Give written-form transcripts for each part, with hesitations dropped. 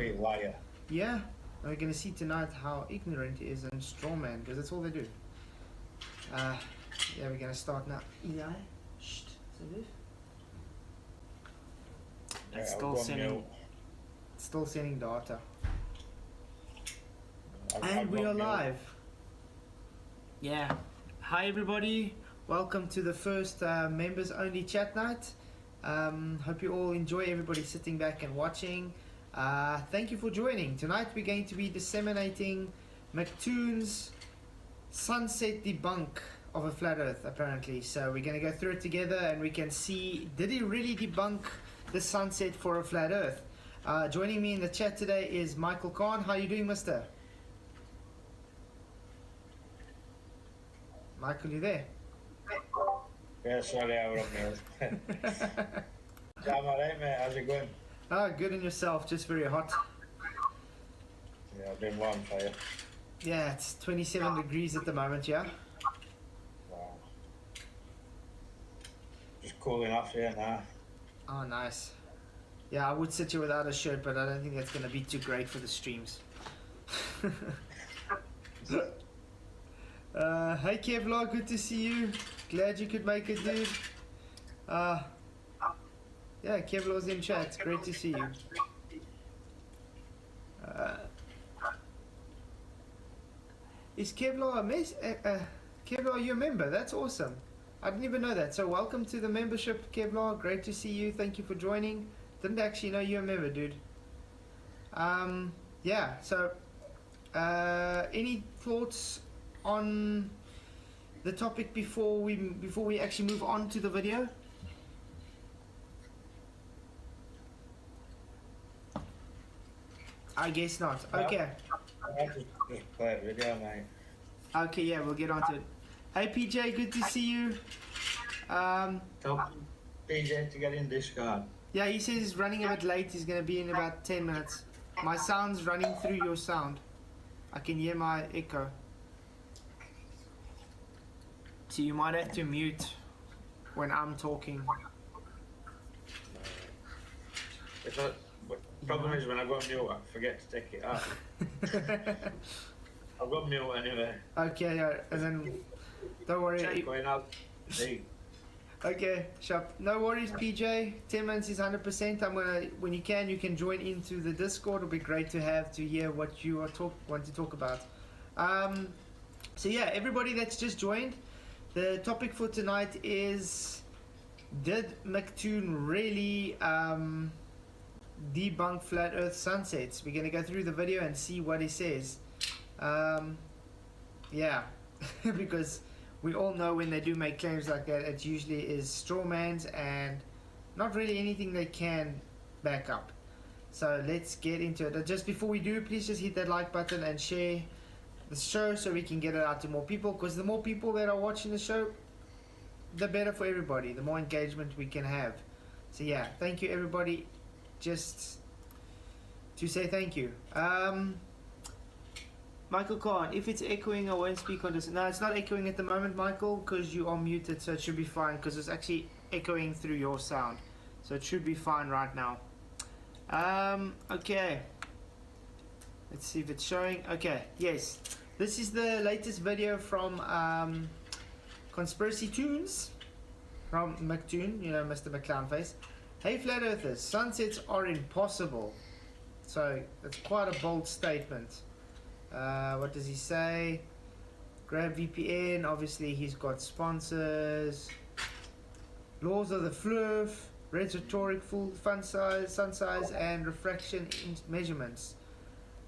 complete liar. Yeah, we're going to see tonight how ignorant he is and strawman, because that's all they do. Yeah, we're going to start now. Eli, shh, Salif. It's still sending data. And we are live. Yeah. Hi everybody. Welcome to the first members only chat night. Hope you all enjoy, everybody sitting back and watching. Thank you for joining. Tonight we're going to be disseminating MCToon's sunset debunk of a flat earth, apparently. So we're going to go through it together and we can see, did he really debunk the sunset for a flat earth? Joining me in the chat today is Michael Khan. How are you doing, mister? Michael, you there? Yeah, sorry, I was on mute. Yeah, I'm alright, mate. How's it going? Oh, good, and yourself? Just very hot. Yeah, I've been warm for you. Yeah, it's 27 degrees at the moment, yeah? Wow. Just cooling off here now. Oh, nice. Yeah, I would sit here without a shirt, but I don't think that's going to be too great for the streams. Hey Kevlar, good to see you. Glad you could make it, dude. Yeah, Kevlar's in chat. Great to see you. Is Kevlar a mess? Kevlar, are you a member? That's awesome. I didn't even know that. So welcome to the membership, Kevlar. Great to see you. Thank you for joining. Didn't actually know you're a member, dude. Yeah. So, any thoughts on the topic before we actually move on to the video? I guess not. Okay. I'll just play a video, mate. Okay, yeah, we'll get on to it. Hey PJ, good to see you. Tell PJ to get in Discord. Yeah, he says he's running a bit late. He's going to be in about 10 minutes. My sound's running through your sound. I can hear my echo. So you might have to mute when I'm talking. The problem is when I go on mute, I forget to take it out. I've got mute anyway. Okay, yeah, and then don't worry. Check going out. Hey. Okay, sharp. No worries, PJ. 10 minutes is 100%. I'm gonna, when you can join into the Discord. It'll be great to have to hear what you want to talk about. So yeah, everybody that's just joined, the topic for tonight is: did MCToon really debunk flat Earth sunsets? We're gonna go through the video and see what he says. Yeah, because we all know when they do make claims like that, it usually is straw man's and not really anything they can back up. So let's get into it. Just before we do, please just hit that like button and share the show so we can get it out to more people, because the more people that are watching the show, the better for everybody, the more engagement we can have. So yeah, thank you everybody, just to say thank you. Michael Khan, if it's echoing, I won't speak on this. No, it's not echoing at the moment, Michael, because you are muted, so it should be fine, because it's actually echoing through your sound. So it should be fine right now. Okay. Let's see if it's showing. Okay, yes. This is the latest video from Conspiracy Toons, from MCToon, you know, Mr. McClownface. Hey Flat Earthers, sunsets are impossible. So, that's quite a bold statement. What does he say? Grab VPN, obviously he's got sponsors. Laws of the fluff, red rhetoric, full sun size and refraction measurements.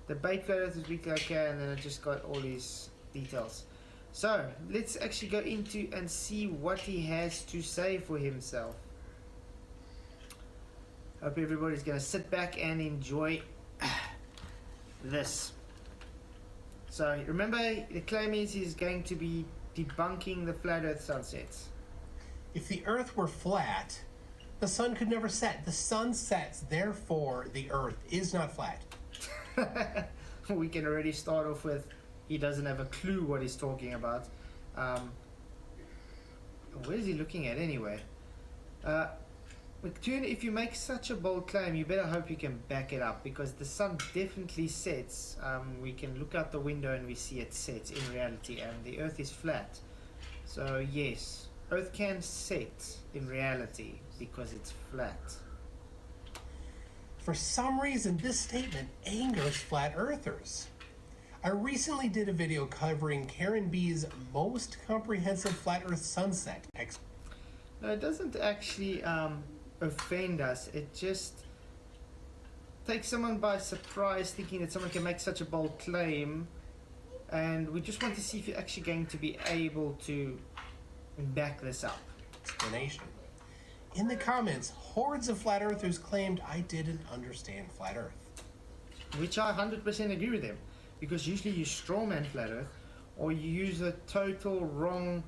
Debate flat earth is weak, okay, and then I just got all these details. So let's actually go into and see what he has to say for himself. Hope everybody's gonna sit back and enjoy this. So remember, the claim is he's going to be debunking the flat earth sunsets. If the earth were flat, the sun could never set. The sun sets, therefore the earth is not flat. We can already start off with, he doesn't have a clue what he's talking about. Where is he looking at anyway? McToon, if you make such a bold claim, you better hope you can back it up, because the sun definitely sets. We can look out the window and we see it sets in reality, and the Earth is flat. So yes, Earth can set in reality because it's flat. For some reason, this statement angers flat earthers. I recently did a video covering Karen B's most comprehensive flat earth sunset. No, it doesn't actually offend us. It just takes someone by surprise, thinking that someone can make such a bold claim, and we just want to see if you're actually going to be able to back this up. Explanation. In the comments, hordes of flat earthers claimed I didn't understand flat earth. Which I 100% agree with them, because usually you strawman flat earth, or you use a total wrong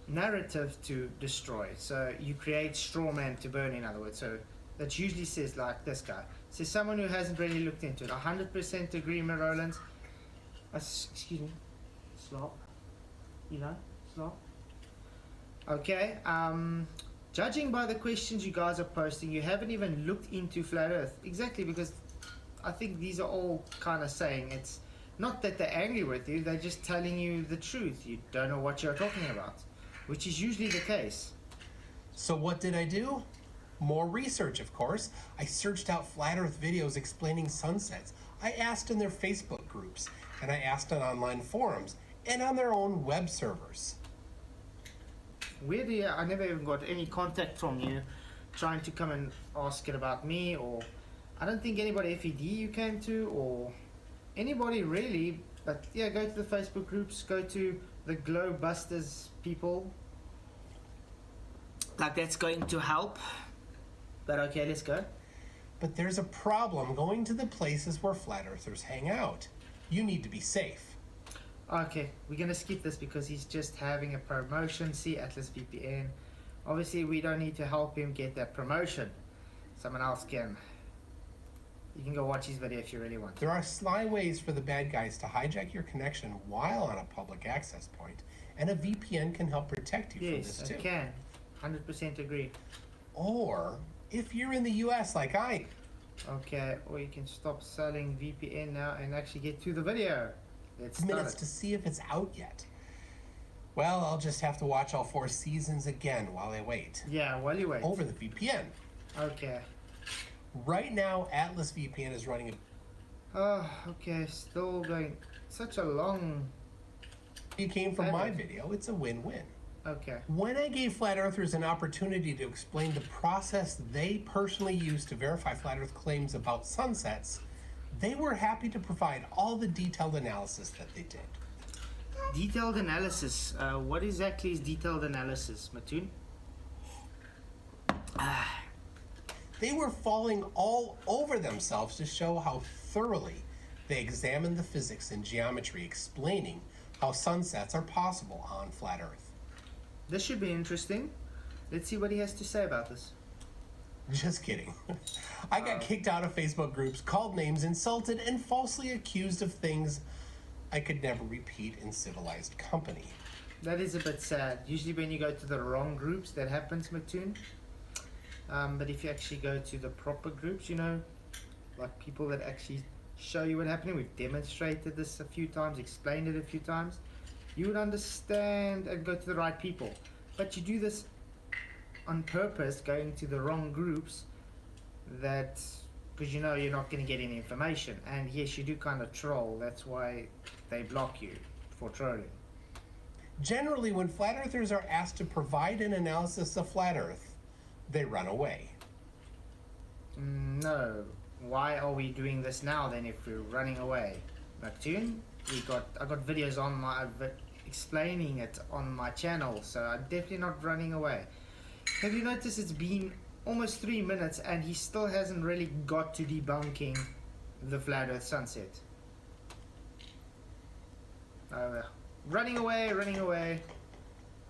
narrative to destroy. So you create strawman to burn, in other words. So that usually says, like this guy says, someone who hasn't really looked into it. 100% agree, Roland. Excuse me, slop. You know, slop. Okay. Judging by the questions you guys are posting, you haven't even looked into flat earth. Exactly, because I think these are all kind of saying, it's not that they're angry with you, they're just telling you the truth. You don't know what you're talking about, which is usually the case. So what did I do? More research, of course. I searched out flat earth videos explaining sunsets. I asked in their Facebook groups, and I asked on online forums, and on their own web servers. Weirdly, I never even got any contact from you trying to come and ask it about me, or I don't think anybody FED you came to, or anybody really. But yeah, go to the Facebook groups, go to the Globusters people. Like, that's going to help. But okay, let's go. But there's a problem going to the places where flat earthers hang out. You need to be safe. Okay, we're gonna skip this because he's just having a promotion. See, Atlas VPN. Obviously, we don't need to help him get that promotion. Someone else can. You can go watch his video if you really want. There are sly ways for the bad guys to hijack your connection while on a public access point, and a VPN can help protect you from this Yes, too. it can. 100% agree. Or if you're in the US like I. Okay, or you can stop selling VPN now and actually get to the video. Let's start Minutes it. to see if it's out yet. Well, I'll just have to watch all 4 seasons again while I wait. Yeah, while you wait. Over the VPN. Okay. Right now, Atlas VPN is running a... Oh, okay, still going. Such a long. You came from my video, it's a win-win. Okay. When I gave flat earthers an opportunity to explain the process they personally use to verify flat earth claims about sunsets, they were happy to provide all the detailed analysis that they did. Detailed analysis. What exactly is detailed analysis, MCToon? They were falling all over themselves to show how thoroughly they examined the physics and geometry explaining how sunsets are possible on flat earth. This should be interesting. Let's see what he has to say about this. Just kidding. I got kicked out of Facebook groups, called names, insulted, and falsely accused of things I could never repeat in civilized company. That is a bit sad. Usually when you go to the wrong groups, that happens, MCToon. But if you actually go to the proper groups, you know, like people that actually show you what's happening, we've demonstrated this a few times, explained it a few times, you would understand and go to the right people. But you do this on purpose, going to the wrong groups, that because you know you're not going to get any information. And yes, you do kind of troll. That's why they block you for trolling. Generally, when flat earthers are asked to provide an analysis of flat earth, they run away. No. Why are we doing this now then if we're running away? MCToon, I got videos on my explaining it on my channel, so I'm definitely not running away. Have you noticed it's been almost 3 minutes and he still hasn't really got to debunking the flat earth sunset? Running away, running away.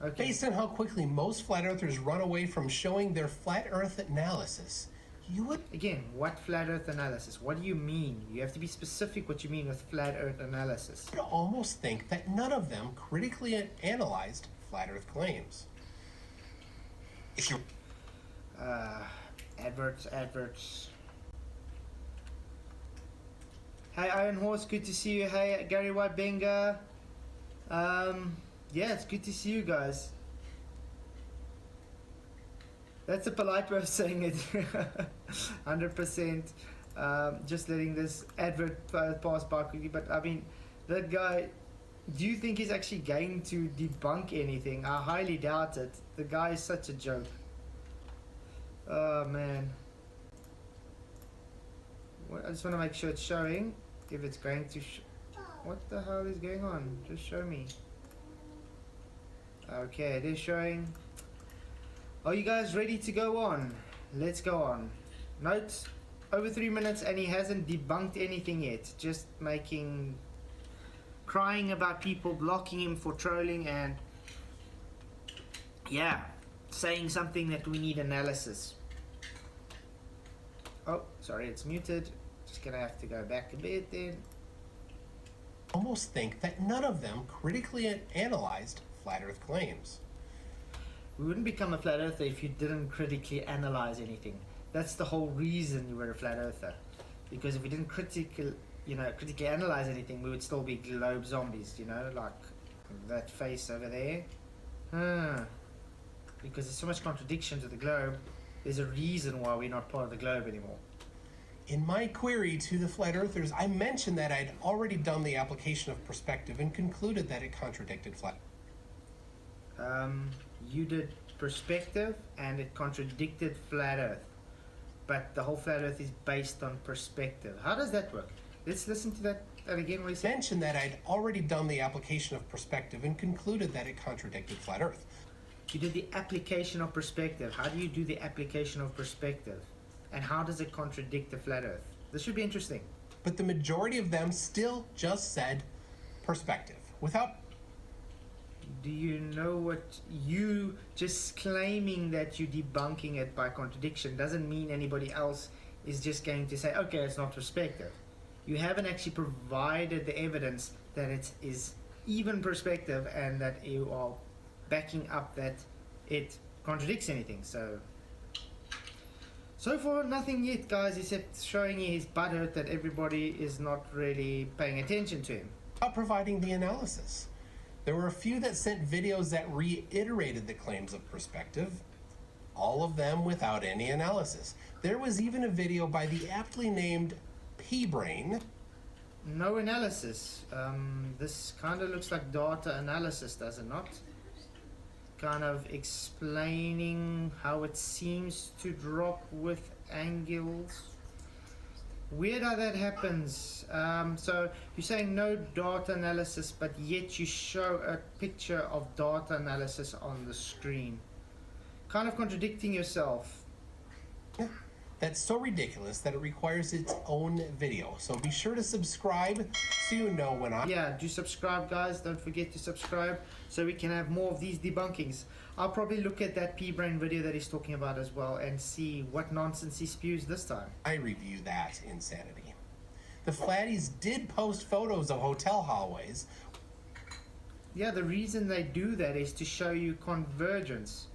Okay. Based on how quickly most flat earthers run away from showing their flat earth analysis, you would Again, what flat earth analysis? What do you mean? You have to be specific what you mean with flat earth analysis. almost think that none of them critically analyzed flat earth claims. If you Adverts. Hey Iron Horse, good to see you. Hey Gary White Benga. Yeah, it's good to see you guys. That's a polite way of saying it. 100%. Just letting this advert pass by quickly. But I mean, that guy, do you think he's actually going to debunk anything? I highly doubt it. The guy is such a joke. Oh man. Well, I just want to make sure it's showing. If it's going to what the hell is going on? Just show me. Okay, it is showing. Are you guys ready to go on? Let's go on. Note, over 3 minutes and he hasn't debunked anything yet. Just crying about people blocking him for trolling and yeah, saying something that we need analysis. Oh, sorry, it's muted. Just gonna have to go back a bit then. Almost think that none of them critically analyzed flat Earth claims. We wouldn't become a flat earther if you didn't critically analyze anything. That's the whole reason you were a flat earther. Because if we didn't critically analyze anything, we would still be globe zombies, like that face over there. Because there's so much contradiction to the globe, there's a reason why we're not part of the globe anymore. In my query to the flat earthers, I mentioned that I'd already done the application of perspective and concluded that it contradicted flat. You did perspective and it contradicted flat earth. But the whole flat earth is based on perspective. How does that work? Let's listen to that again. What he said. Mentioned that I'd already done the application of perspective and concluded that it contradicted flat earth. You did the application of perspective. How do you do the application of perspective? And how does it contradict the flat earth? This should be interesting. But the majority of them still just said perspective without. Do you know what you just claiming that you're debunking it by contradiction doesn't mean anybody else is just going to say, okay, it's not perspective. You haven't actually provided the evidence that it is even perspective and that you are backing up that it contradicts anything. So far, nothing yet, guys, except showing his butthurt that everybody is not really paying attention to him. Without providing the analysis. There were a few that sent videos that reiterated the claims of perspective, all of them without any analysis. There was even a video by the aptly named P-Brain. No analysis. This kind of looks like data analysis, does it not? Kind of explaining how it seems to drop with angles. Weird how that happens. So you're saying no data analysis, but yet you show a picture of data analysis on the screen. Kind of contradicting yourself. That's so ridiculous that it requires its own video. So be sure to subscribe so you know when I... Yeah, do subscribe, guys. Don't forget to subscribe so we can have more of these debunkings. I'll probably look at that P-Brain video that he's talking about as well and see what nonsense he spews this time. I review that insanity. The Flatties did post photos of hotel hallways. Yeah, the reason they do that is to show you convergence.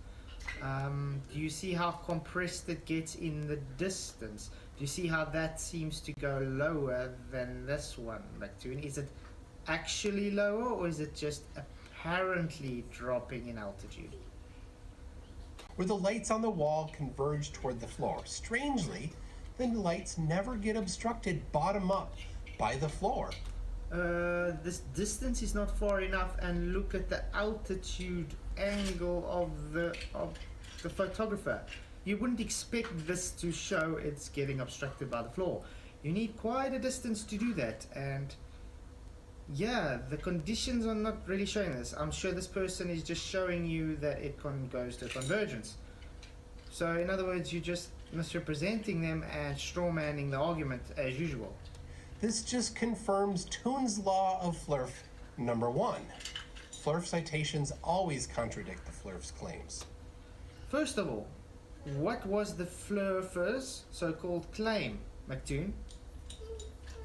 Do you see how compressed it gets in the distance? Do you see how that seems to go lower than this one, MCToon? Is it actually lower or is it just apparently dropping in altitude? Where the lights on the wall converge toward the floor. Strangely, the lights never get obstructed bottom up by the floor. This distance is not far enough, and look at the altitude angle of the photographer. You wouldn't expect this to show it's getting obstructed by the floor. You need quite a distance to do that, and yeah, the conditions are not really showing this. I'm sure this person is just showing you that it goes to convergence. So in other words, you're just misrepresenting them and strawmanning the argument as usual. This just confirms Toon's law of Flurf number 1. Flurf citations always contradict the Flurf's claims. First of all, what was the Flurfer's so-called claim, MCToon?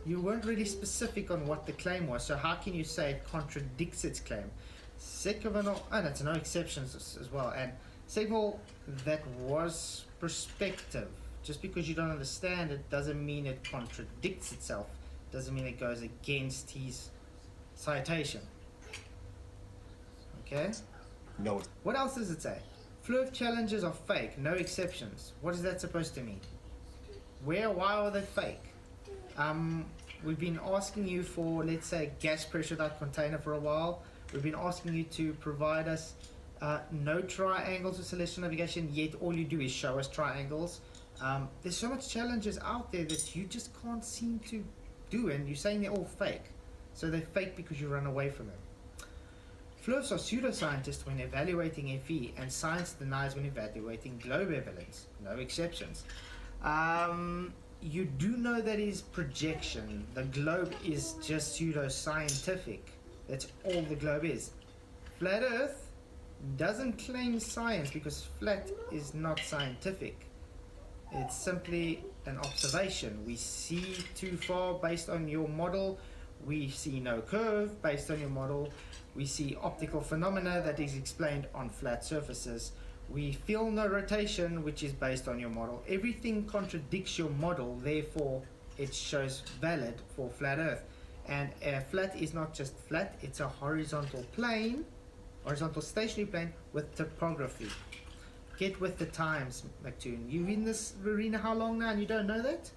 You weren't really specific on what the claim was, so how can you say it contradicts its claim? Second of all, and it's no exceptions as well, and Second of all, that was perspective. Just because you don't understand it doesn't mean it contradicts itself. Doesn't mean it goes against his citation. Okay? No. What else does it say? Flow of challenges are fake, no exceptions. What is that supposed to mean? Why are they fake? We've been asking you for, let's say, gas pressurized container for a while. We've been asking you to provide us no triangles with celestial navigation, yet all you do is show us triangles. There's so much challenges out there that you just can't seem to do, and you're saying they're all fake. So they're fake because you run away from them. Floofs are pseudoscientists when evaluating FE, and science denies when evaluating globe evidence. No exceptions. You do know that is projection. The globe is just pseudoscientific. That's all the globe is. Flat Earth doesn't claim science because flat is not scientific. It's simply an observation. We see too far based on your model. We see no curve based on your model. We see optical phenomena that is explained on flat surfaces. We feel no rotation, which is based on your model. Everything contradicts your model, therefore it shows valid for flat Earth. And a flat is not just flat, it's a horizontal plane, horizontal stationary plane with topography. Get with the times, MCToon. You've in this arena how long now and you don't know that?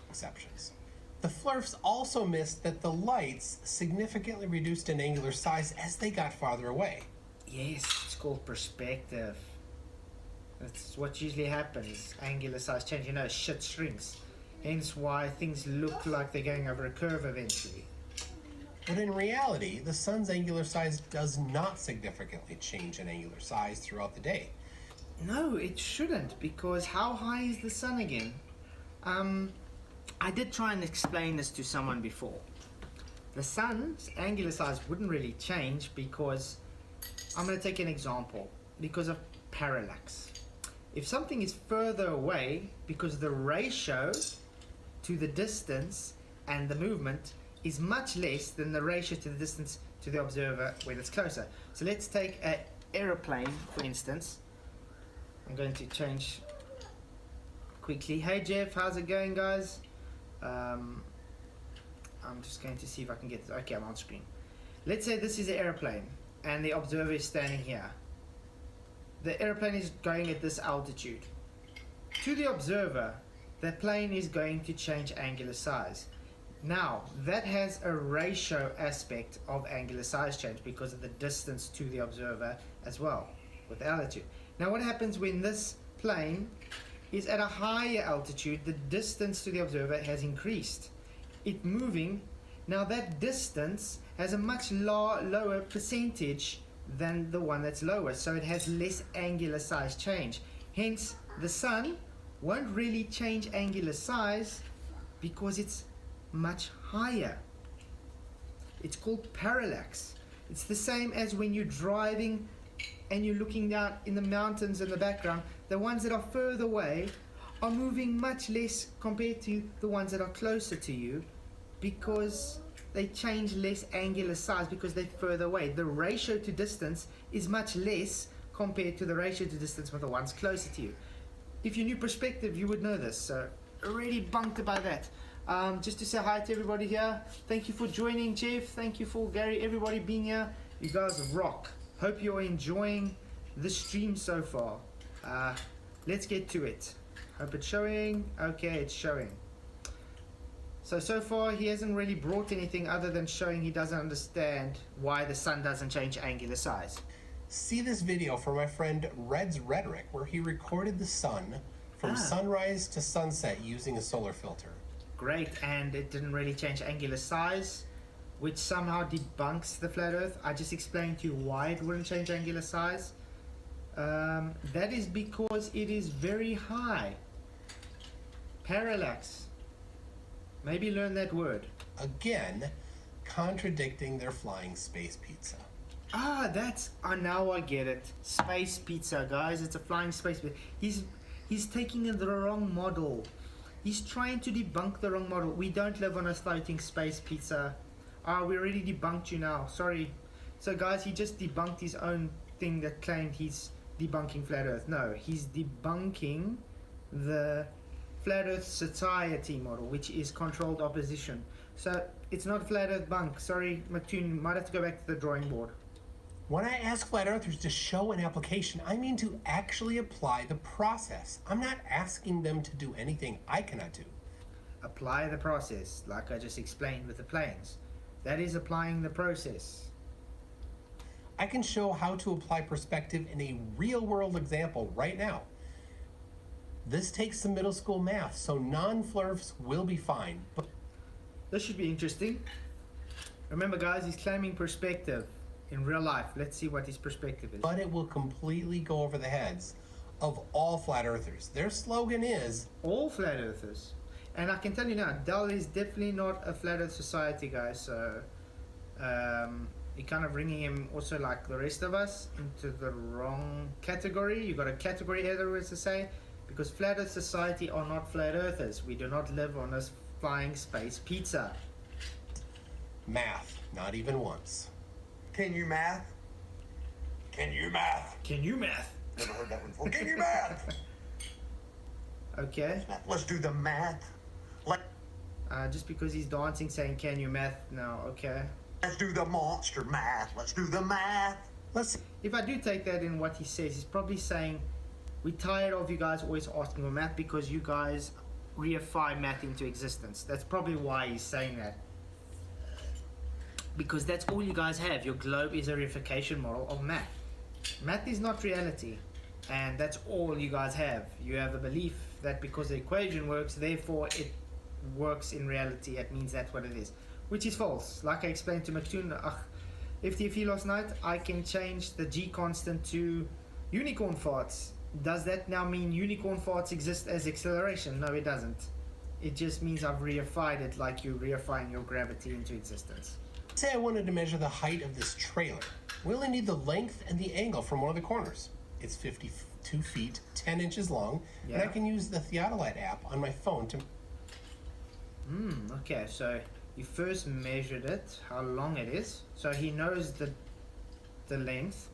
Exceptions. The Flurfs also missed that the lights significantly reduced in angular size as they got farther away. Yes, it's called perspective. That's what usually happens. Angular size change. You know, shit shrinks. Hence why things look like they're going over a curve eventually. But in reality, the sun's angular size does not significantly change in angular size throughout the day. No, it shouldn't, because how high is the sun again? I did try and explain this to someone before. The sun's angular size wouldn't really change because, I'm going to take an example, because of parallax. If something is further away, because the ratio to the distance and the movement is much less than the ratio to the distance to the observer when it's closer. So let's take an aeroplane, for instance. I'm going to change quickly. Hey Jeff, how's it going, guys? I'm just going to see if I can get this. Okay, I'm on screen. Let's say this is an airplane and the observer is standing here. The airplane is going at this altitude. To the observer, the plane is going to change angular size. Now, that has a ratio aspect of angular size change because of the distance to the observer as well, with altitude. Now, what happens when this plane is at a higher altitude? The distance to the observer has increased. It moving. Now, that distance has a much lower percentage than the one that's lower, so it has less angular size change. Hence, the sun won't really change angular size because it's much higher. It's called parallax. It's the same as when you're driving and you're looking down in the mountains in the background. The ones that are further away are moving much less compared to the ones that are closer to you because they change less angular size because they're further away. The ratio to distance is much less compared to the ratio to distance with the ones closer to you. If you knew perspective, you would know this. So already bunked about that. Just to say hi to everybody here. Thank you for joining, Jeff. Thank you for Gary, everybody being here. You guys rock. Hope you're enjoying the stream so far. Let's get to it. Hope it's showing. Okay, it's showing. So far he hasn't really brought anything other than showing he doesn't understand why the sun doesn't change angular size. See this video from my friend Red's Rhetoric, where he recorded the sun from sunrise to sunset using a solar filter. Great, and it didn't really change angular size, which somehow debunks the flat earth. I just explained to you why it wouldn't change angular size. That is because it is very high. Parallax. Maybe learn that word. Again, contradicting their flying space pizza. Now I get it. Space pizza, guys. It's a flying space pizza. He's taking the wrong model. He's trying to debunk the wrong model. We don't live on a floating space pizza. We already debunked you now. Sorry. So guys, he just debunked his own thing that claimed he's debunking flat earth. No, he's debunking the flat earth society model, which is controlled opposition. So it's not flat earth bunk. Sorry, MCToon, you might have to go back to the drawing board. When I ask flat earthers to show an application, I mean to actually apply the process. I'm not asking them to do anything I cannot do. Apply the process, like I just explained with the planes. That is applying the process. I can show how to apply perspective in a real-world example right now. This takes some middle school math, so non-flurfs will be fine. But This should be interesting. Remember, guys, he's claiming perspective in real life. Let's see what his perspective is. it will completely go over the heads of all flat earthers. Their slogan is, All flat earthers. And I can tell you now, Dell is definitely not a flat earth society, guys. So you're kind of bringing him also, like the rest of us, into the wrong category. You got a category error, as to say, because flat earth society are not flat earthers. We do not live on this flying space pizza. math, not even once. Can you math? Can you math? Can you math? Never heard that one before. Can you math? Okay. Let's do the math. Just because he's dancing saying can you math? No, okay. Let's do the monster math. Let's do the math. Let's If I do take that in what he says, he's probably saying we're tired of you guys always asking for math because you guys reify math into existence. That's probably why he's saying that. Because that's all you guys have. Your globe is a reification model of math. Math is not reality. And that's all you guys have. You have a belief that because the equation works, therefore it works in reality. It means that's what it is. Which is false. Like I explained to MCToon, FTFE last night, I can change the G constant to unicorn farts. Does that now mean unicorn farts exist as acceleration? No, it doesn't. It just means I've reified it like you're reifying your gravity into existence. say I wanted to measure the height of this trailer. We only need the length and the angle from one of the corners. It's 52 feet, 10 inches long, and I Yeah. can use the Theodolite app on my phone to... Okay, so you first measured it, how long it is. So he knows the length.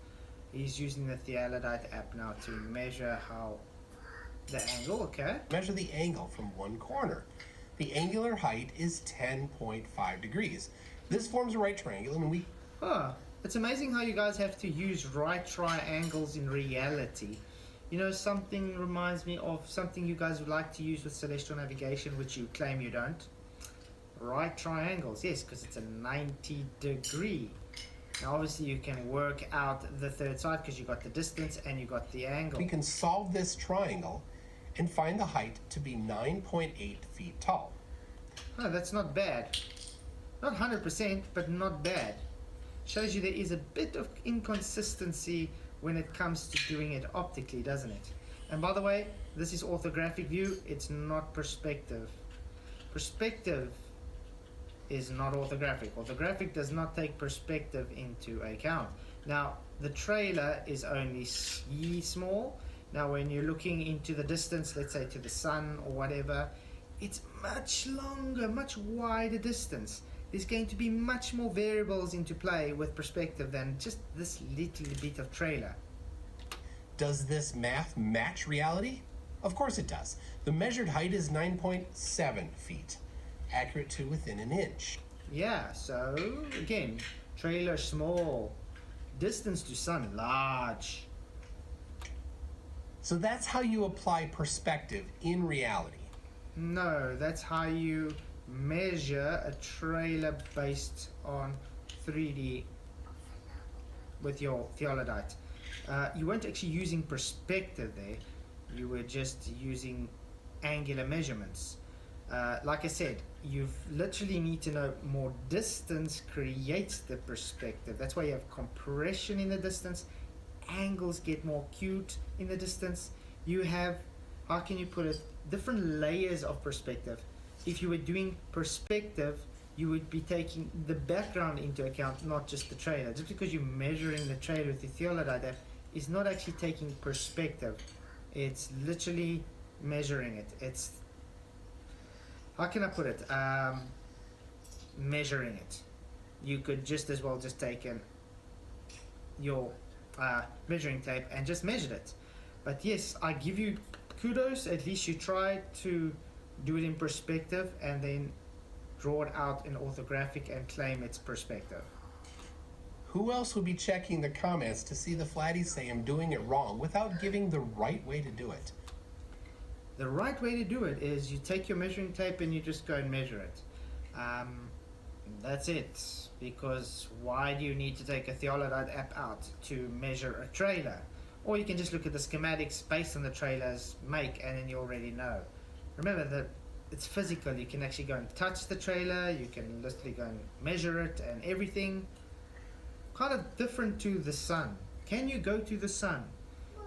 He's using the Theodolite app now to measure how the angle, okay? measure the angle from one corner. The angular height is 10.5 degrees. This forms a right triangle, and we... Oh, it's amazing how you guys have to use right triangles in reality. You know, something reminds me of something you guys would like to use with celestial navigation, which you claim you don't. Right triangles, yes, because it's a 90 degree. Now, obviously, you can work out the third side because you got the distance and you got the angle. We can solve this triangle and find the height to be 9.8 feet tall. Oh, that's not bad. Not 100%, but not bad. Shows you there is a bit of inconsistency when it comes to doing it optically, doesn't it? And by the way, this is orthographic view, it's not perspective. Perspective is not orthographic. Orthographic does not take perspective into account. Now, the trailer is only small. Now, when you're looking into the distance, let's say to the sun or whatever, it's much longer, much wider distance. There's going to be much more variables into play with perspective than just this little bit of trailer. Does this math match reality? Of course it does. The measured height is 9.7 feet, accurate to within an inch. Yeah, so again, trailer small, distance to sun large. So that's how you apply perspective in reality. No, that's how you measure a trailer based on 3D with your theodolite. You weren't actually using perspective there. You were just using angular measurements. Like I said, you literally need to know more distance creates the perspective. That's why you have compression in the distance. Angles get more acute in the distance. You have, how can you put it, different layers of perspective. If you were doing perspective, you would be taking the background into account, not just the trailer. Just because you're measuring the trailer with the theodolite is not actually taking perspective. It's literally measuring it. It's, how can I put it? Measuring it. You could just as well just take your measuring tape and just measured it. But yes, I give you kudos. At least you tried to do it in perspective and then draw it out in orthographic and claim its perspective. Who else would be checking the comments to see the flatties say I'm doing it wrong without giving the right way to do it? The right way to do it is you take your measuring tape and you just go and measure it. That's it. Because why do you need to take a Thermodynamics app out to measure a trailer? Or you can just look at the schematics based on the trailer's make and then you already know. Remember that it's physical. You can actually go and touch the trailer. You can literally go and measure it and everything. Kind of different to the sun. Can you go to the sun?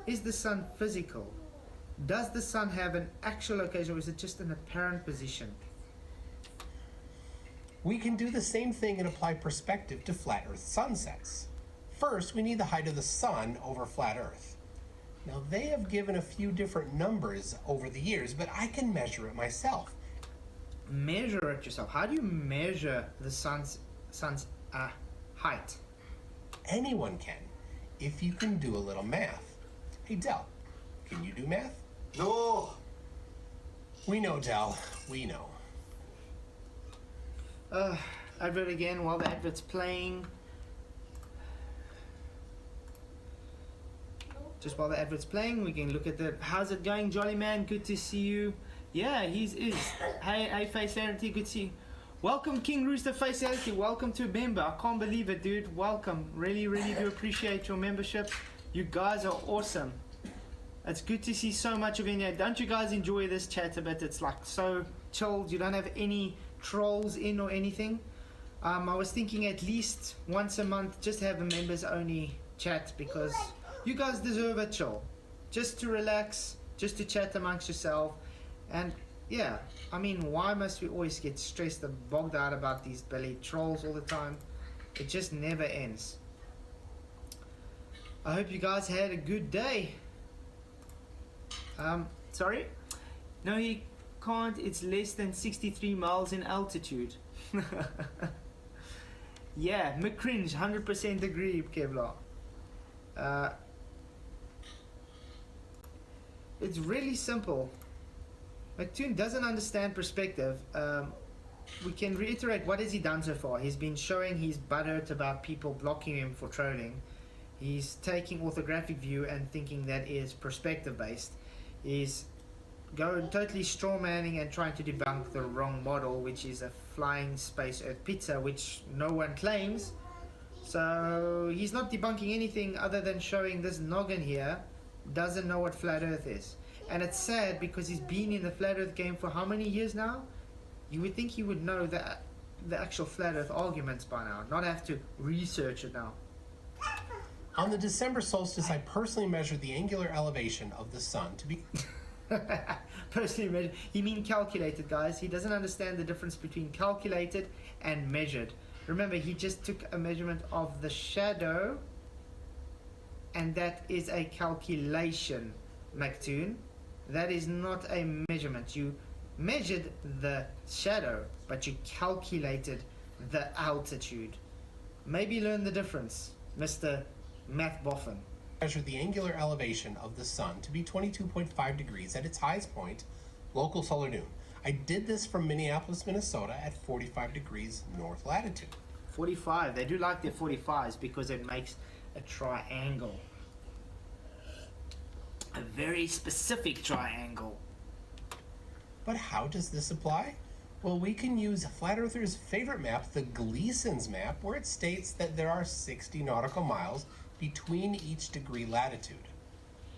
Is the sun physical? Does the sun have an actual location or is it just an apparent position? We can do the same thing and apply perspective to flat Earth sunsets. First, we need the height of the sun over flat Earth. Now, they have given a few different numbers over the years, but I can measure it myself. Measure it yourself. How do you measure the sun's height? Anyone can, if you can do a little math. Hey, Del, can you do math? No. We know, Del. We know. Advert again while the advert's playing. Just while the advert's playing, we can look at the. How's it going, Jolly Man? Good to see you. Yeah, he's is. Hey, Facelarity, good to see you. Welcome, King Rooster Facelarity. Welcome to a member. I can't believe it, dude. Welcome. Really, really do appreciate your membership. You guys are awesome. It's good to see so much of you in here. Don't you guys enjoy this chat a bit? It's like so chilled. You don't have any trolls in or anything. I was thinking at least once a month just have a members only chat because you guys deserve a chill, just to relax, just to chat amongst yourself. And yeah, I mean, why must we always get stressed and bogged out about these belly trolls all the time? It just never ends. I hope you guys had a good day. Sorry? No, you can't. It's less than 63 miles in altitude. Yeah, McCringe, 100% agree, Kevlar. It's really simple. McToon doesn't understand perspective. We can reiterate, what has he done so far? He's been showing he's butthurt about people blocking him for trolling. He's taking orthographic view and thinking that is perspective based. He's going totally straw manning and trying to debunk the wrong model, which is a flying space earth pizza, which no one claims. So he's not debunking anything other than showing this noggin here doesn't know what flat earth is. And it's sad because he's been in the flat earth game for how many years now? You would think he would know the actual flat earth arguments by now, not have to research it now. On the December solstice, I personally measured the angular elevation of the sun to be... Personally measured. He mean calculated, guys. He doesn't understand the difference between calculated and measured. Remember, he just took a measurement of the shadow, and that is a calculation, McToon. That is not a measurement. You measured the shadow, but you calculated the altitude. Maybe learn the difference, Mr. Math Boffin. Measured the angular elevation of the sun to be 22.5 degrees at its highest point, local solar noon. I did this from Minneapolis, Minnesota at 45 degrees north latitude. 45. They do like their 45s because it makes a triangle. A very specific triangle. But how does this apply? Well, we can use Flat Earthers' favorite map, the Gleason's map, where it states that there are 60 nautical miles between each degree latitude.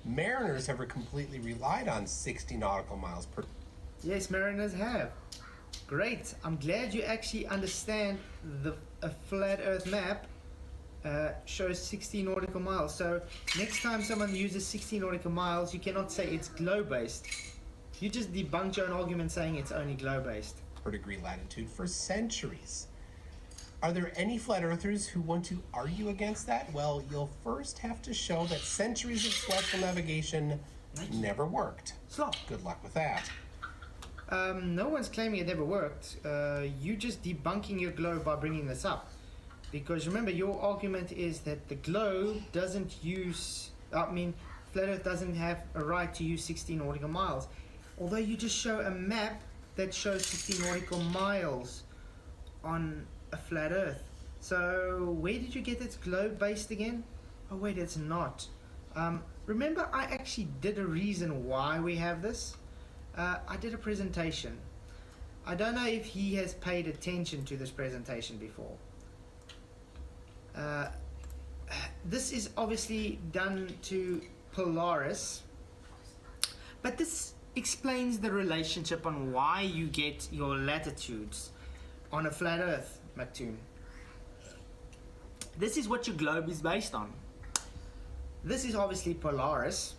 Mariners have completely relied on 60 nautical miles per... Yes, mariners have. Great. I'm glad you actually understand a flat earth map shows 60 nautical miles. So next time someone uses 60 nautical miles, you cannot say it's globe-based. You just debunked your own argument saying it's only globe-based. per degree latitude for centuries. Are there any flat earthers who want to argue against that? Well, you'll first have to show that centuries of celestial navigation never worked. Slop. Good luck with that. No one's claiming it never worked. You just debunking your globe by bringing this up. Because remember, your argument is that the globe doesn't use, flat Earth doesn't have a right to use 16 nautical miles. Although you just show a map that shows 16 nautical miles on a flat Earth. So where did you get its globe based again? Oh wait, it's not. Remember, I actually did a reason why we have this. I did a presentation. I don't know if he has paid attention to this presentation before. This is obviously done to Polaris, but this explains the relationship on why you get your latitudes on a flat Earth, MCToon. This is what your globe is based on. This is obviously Polaris,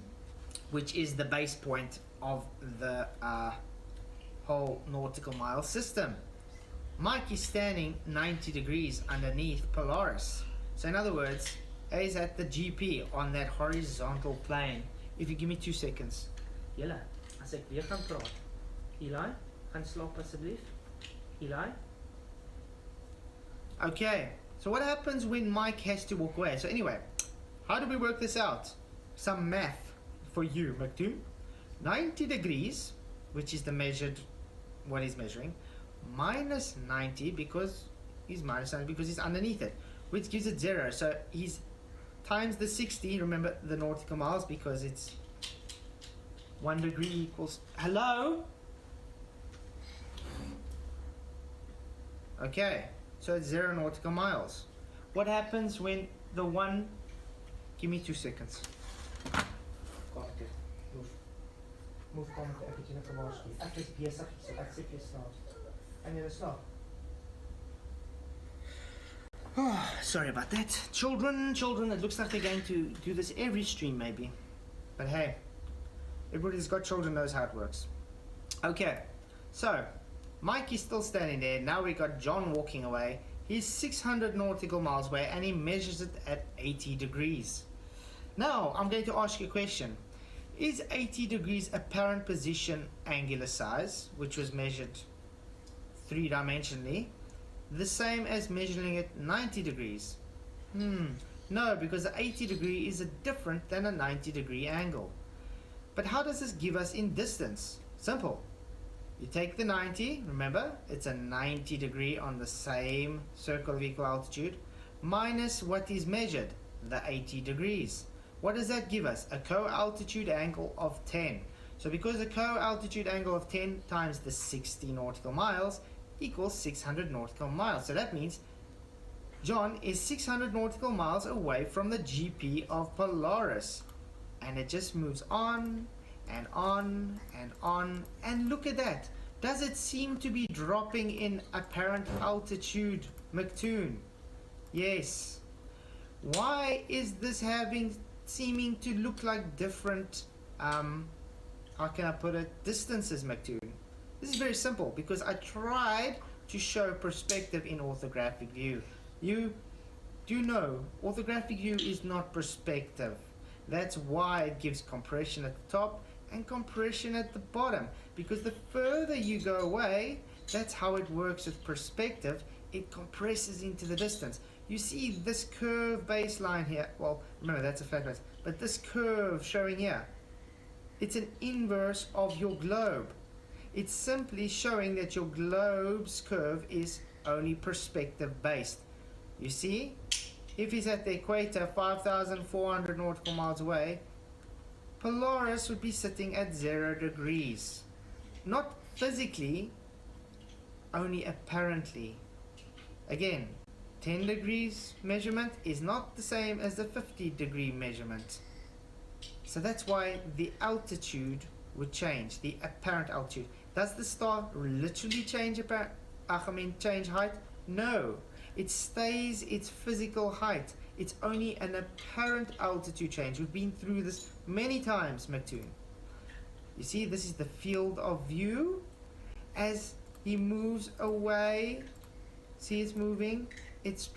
which is the base point of the whole nautical mile system. Mike is standing 90 degrees underneath Polaris. So in other words, A is at the GP on that horizontal plane. If you give me 2 seconds. Julle, as ek weer gaan praat. Eli, gaan slaap asseblief. Eli. Okay, so what happens when Mike has to walk away? So anyway, how do we work this out? Some math for you, MCToon. 90 degrees, which is the measured, what he's measuring, minus 90 because he's minus 90 because he's underneath it, which gives it 0. So he's times the 60, remember the nautical miles, because it's 1 degree equals, hello? Okay, so it's 0 nautical miles. What happens when the one, give me 2 seconds. Move, kom ek het jou net gewaarsku. Ek is besig, so ek sê jy slaap. En jy slaap. Oh, sorry about that. Children, it looks like they're going to do this every stream maybe. But hey, everybody's got children, knows how it works. Okay, so Mike is still standing there. Now we got John walking away. He's 600 nautical miles away and he measures it at 80 degrees. Now, I'm going to ask you a question. Is 80 degrees apparent position angular size, which was measured 3-dimensionally, the same as measuring it 90 degrees? No, because the 80 degree is different than a 90 degree angle. But how does this give us in distance? Simple. You take the 90, remember, it's a 90 degree on the same circle of equal altitude, minus what is measured, the 80 degrees. What does that give us? A co-altitude angle of 10. So because the co-altitude angle of 10 times the 60 nautical miles equals 600 nautical miles. So that means John is 600 nautical miles away from the GP of Polaris. And it just moves on and on and on. And look at that. Does it seem to be dropping in apparent altitude, MCToon? Yes. Why is this seeming to look like different, how can I put it, distances, MCToon? This is very simple because I tried to show perspective in orthographic view. You do know orthographic view is not perspective. That's why it gives compression at the top and compression at the bottom, because the further you go away, that's how it works with perspective. It compresses into the distance. You see this curve baseline here, well, remember that's a flat base, but this curve showing here, it's an inverse of your globe. It's simply showing that your globe's curve is only perspective based. You see, if he's at the equator 5,400 nautical miles away, Polaris would be sitting at 0 degrees. Not physically, only apparently. Again, 10 degrees measurement is not the same as the 50 degree measurement. So that's why the altitude would change, the apparent altitude. Does the star literally change change height? No. It stays its physical height. It's only an apparent altitude change. We've been through this many times, MCToon. You see, this is the field of view. As he moves away, see it's moving, it's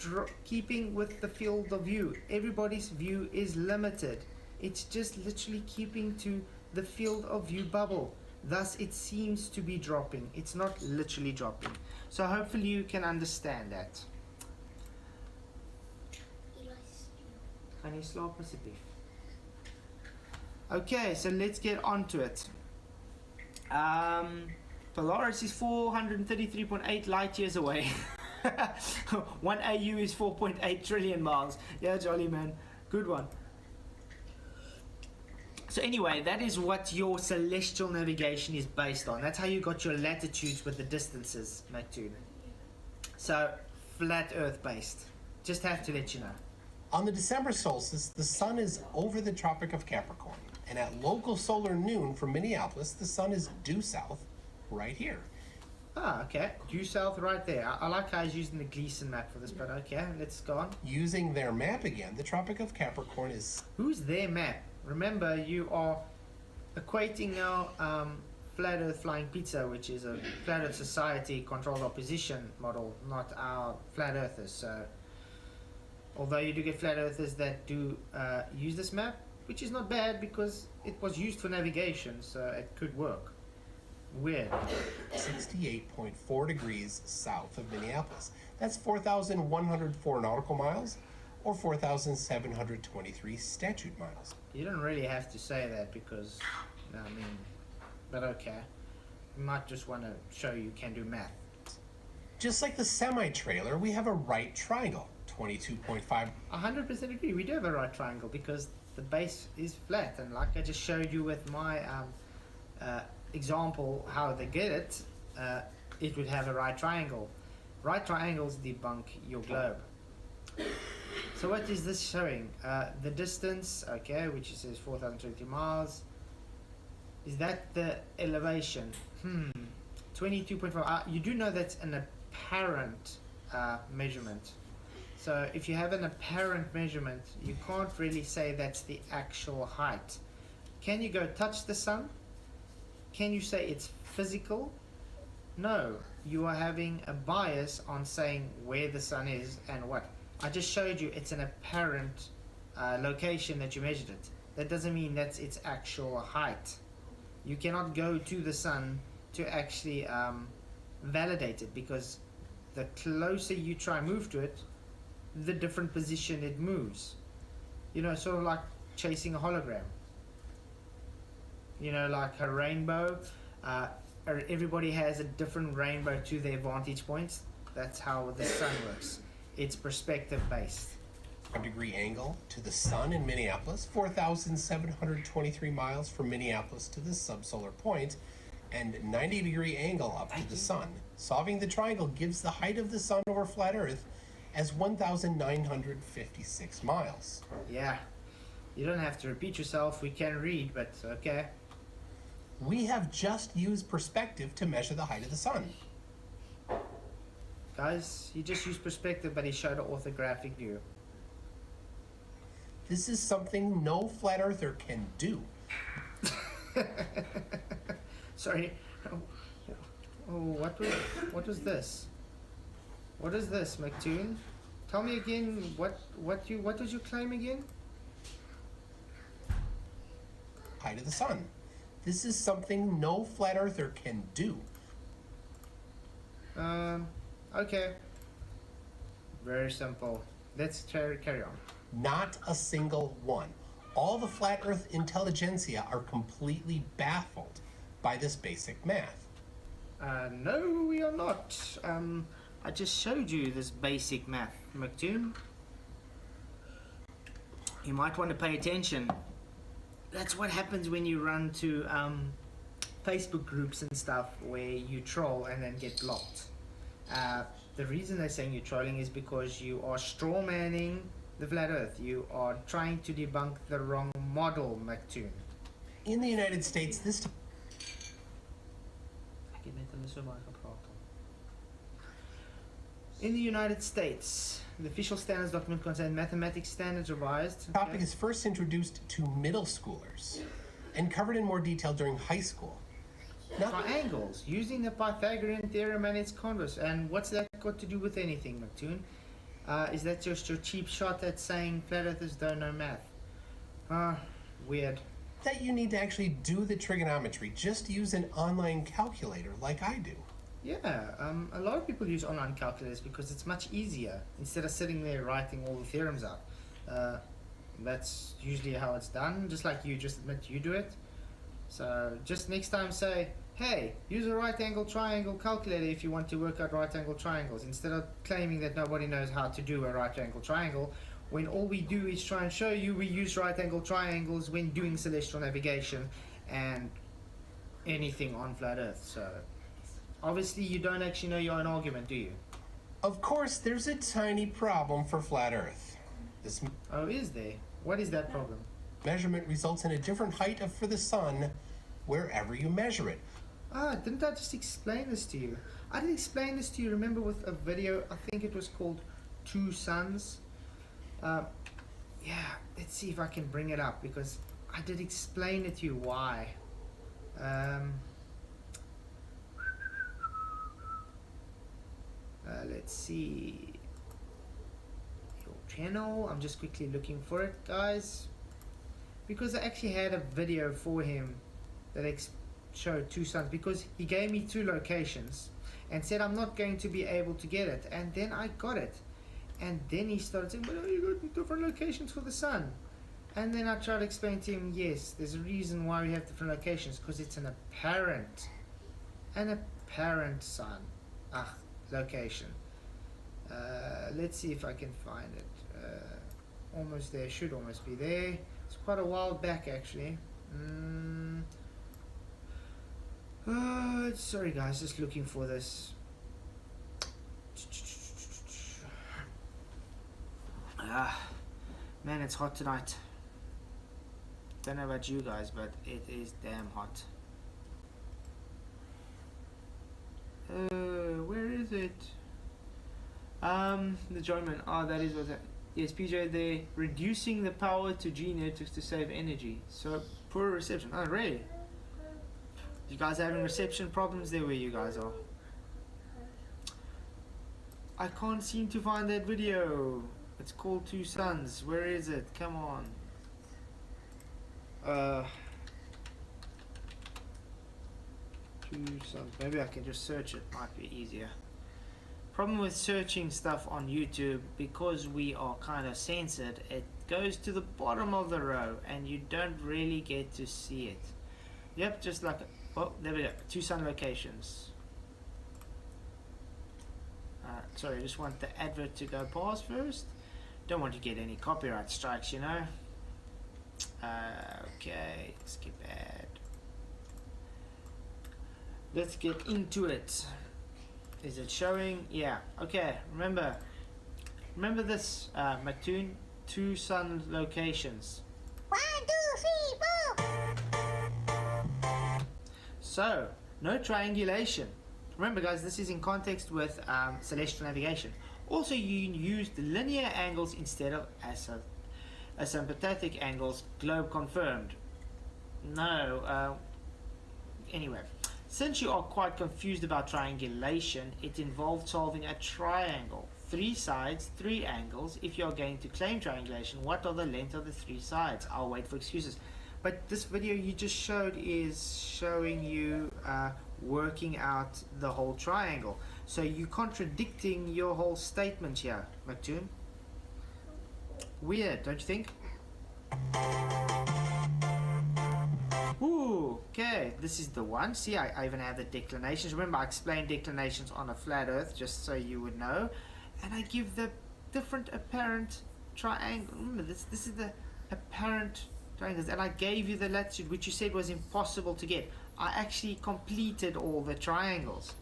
keeping with the field of view. Everybody's view is limited. It's just literally keeping to the field of view bubble. Thus, it seems to be dropping. It's not literally dropping. So hopefully you can understand that. Gaan jy slaap asseblief? Okay, so let's get on to it. Polaris is 433.8 light years away. 1 AU is 4.8 trillion miles. Yeah, jolly man. Good one. So anyway, that is what your celestial navigation is based on. That's how you got your latitudes with the distances, MCToon. So, flat Earth based. Just have to let you know. On the December solstice, the sun is over the Tropic of Capricorn. And at local solar noon from Minneapolis, the sun is due south right here. Ah, okay. Due south right there. I like how I was using the Gleason map for this, but okay, let's go on. Using their map again, the Tropic of Capricorn is... Who's their map? Remember, you are equating now Flat Earth Flying Pizza, which is a Flat Earth Society controlled opposition model, not our Flat Earthers. So, although you do get Flat Earthers that do use this map, which is not bad because it was used for navigation, so it could work. Weird. 68.4 degrees south of Minneapolis. That's 4,104 nautical miles, or 4,723 statute miles. You don't really have to say that because, I mean, but okay. You might just want to show you can do math. Just like the semi-trailer, we have a right triangle, 22.5. 100% agree. We do have a right triangle because the base is flat, and like I just showed you with my example how they get it, it would have a right triangle. Right triangles debunk your globe. So what is this showing? The distance, okay, which says 4,020 miles. Is that the elevation? 22.5. You do know that's an apparent measurement. So if you have an apparent measurement, you can't really say that's the actual height. Can you go touch the sun? Can you say it's physical? No, you are having a bias on saying where the sun is and what. I just showed you it's an apparent location that you measured it. That doesn't mean that's its actual height. You cannot go to the sun to actually validate it, because the closer you try and move to it, the different position it moves. You know, sort of like chasing a hologram. You know, like a rainbow. Everybody has a different rainbow to their vantage points. That's how the sun works. It's perspective based. 5-degree angle to the sun in Minneapolis, 4,723 miles from Minneapolis to the subsolar point, and 90-degree angle up to the sun. Solving the triangle gives the height of the sun over flat Earth as 1,956 miles. Yeah, you don't have to repeat yourself. We can read, but okay. We have just used perspective to measure the height of the sun. Guys, he just used perspective, but he showed an orthographic view. This is something no flat earther can do. Sorry. Oh, what was this? What is this, MCToon? Tell me again. What was your claim again? Height of the sun. This is something no flat earther can do. Okay. Very simple. Let's carry on. Not a single one. All the flat earth intelligentsia are completely baffled by this basic math. No, we are not. I just showed you this basic math, MCToon. You might want to pay attention. That's what happens when you run to Facebook groups and stuff where you troll and then get blocked. The reason they're saying you're trolling is because you are strawmanning the flat earth. You are trying to debunk the wrong model, MCToon. In the United States, this... In the United States, the official standards document contains mathematics standards revised. topic is first introduced to middle schoolers and covered in more detail during high school. Triangles, using the Pythagorean theorem and its converse. And what's that got to do with anything, MCToon? Is that just your cheap shot at saying flat earthers don't know math? Weird. That you need to actually do the trigonometry. Just use an online calculator like I do. Yeah, a lot of people use online calculators because it's much easier instead of sitting there writing all the theorems out. That's usually how it's done, just like you just admit you do it. So just next time say, hey, use a right angle triangle calculator if you want to work out right angle triangles, instead of claiming that nobody knows how to do a right angle triangle, when all we do is try and show you we use right angle triangles when doing celestial navigation and anything on flat Earth. So obviously you don't actually know your own argument, do you? Of course, there's a tiny problem for flat Earth. This Oh, is there? What is that problem? measurement results in a different height for the sun wherever you measure it. Ah, didn't I just explain this to you? I did explain this to you, remember, with a video, I think it was called Two Suns. Yeah, let's see if I can bring it up, because I did explain it to you why. Let's see. Your channel, I'm just quickly looking for it, guys. Because I actually had a video for him that showed two suns, because he gave me 2 locations and said I'm not going to be able to get it, and then I got it, and then he started saying, well, you got different locations for the sun, and then I tried to explain to him, yes, there's a reason why we have different locations, because it's an apparent sun location. Let's see if I can find it. Almost there, should almost be there. It's quite a while back actually. Sorry guys, just looking for this. Man, it's hot tonight. Don't know about you guys, but it is damn hot. Where is it? The German. Oh, that is what that. Yes, PJ, they're reducing the power to G networks to save energy. So poor reception. Oh, really? You guys are having reception problems there where you guys are? I can't seem to find that video. It's called Two Suns. Where is it? Come on. Two Suns. Maybe I can just search it. Might be easier. Problem with searching stuff on YouTube, because we are kind of censored, it goes to the bottom of the row and you don't really get to see it. Yep, just like, oh, there we go, 2 sun locations. Sorry, I just want the advert to go past first. Don't want to get any copyright strikes, you know. Okay, skip ad. Let's get into it. Is it showing? Yeah. Okay. Remember this, MCToon. 2 sun locations. 1, 2, 3, 4. So no triangulation. Remember, guys, this is in context with celestial navigation. Also, you used linear angles instead of asymptotic angles. Globe confirmed. No. Anyway. Since you are quite confused about triangulation, it involved solving a triangle. 3 sides, 3 angles. If you are going to claim triangulation, what are the length of the 3 sides? I'll wait for excuses. But this video you just showed is showing you working out the whole triangle. So you're contradicting your whole statement here, MCToon. Weird, don't you think? Ooh, okay, this is the one. See, I even have the declinations. Remember, I explained declinations on a flat Earth, just so you would know. And I give the different apparent triangle. Remember, this is the apparent triangles. And I gave you the latitude, which you said was impossible to get. I actually completed all the triangles.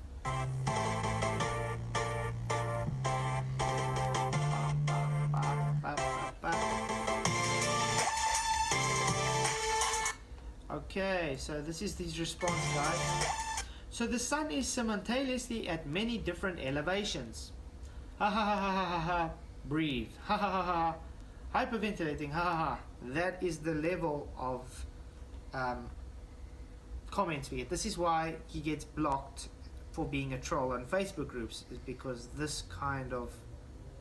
Okay, so this is his response, guys. So the sun is simultaneously at many different elevations. Ha ha ha ha ha ha ha. Breathe. Ha ha ha ha. Hyperventilating. Ha ha ha. That is the level of comments we get. This is why he gets blocked for being a troll on Facebook groups, is because this kind of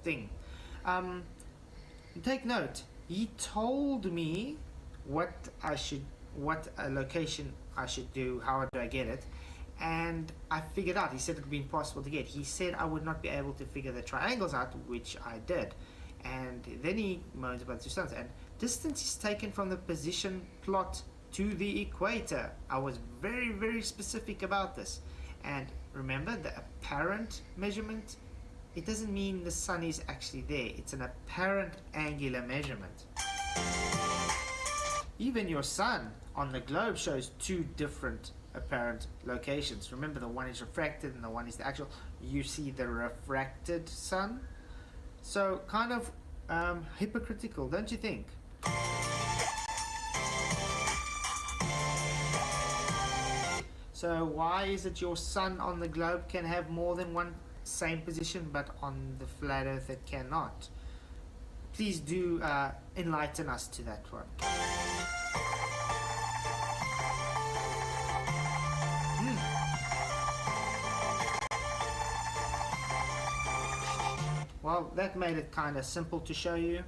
thing. Take note. He told me what a location I should do, how do I get it, and I figured out. He said it would be impossible to get. He said I would not be able to figure the triangles out, which I did, and then he moans about the 2 suns, and Distance is taken from the position plot to the equator. I was very, very specific about this. And remember, the apparent measurement, it doesn't mean the sun is actually there. It's an apparent angular measurement. Even your sun on the globe shows two different apparent locations. Remember, the one is refracted and the one is the actual. You see the refracted sun. So kind of hypocritical, don't you think? So why is it your sun on the globe can have more than one same position, but on the flat earth it cannot? Please do enlighten us to that one. Well, that made it kind of simple to show you.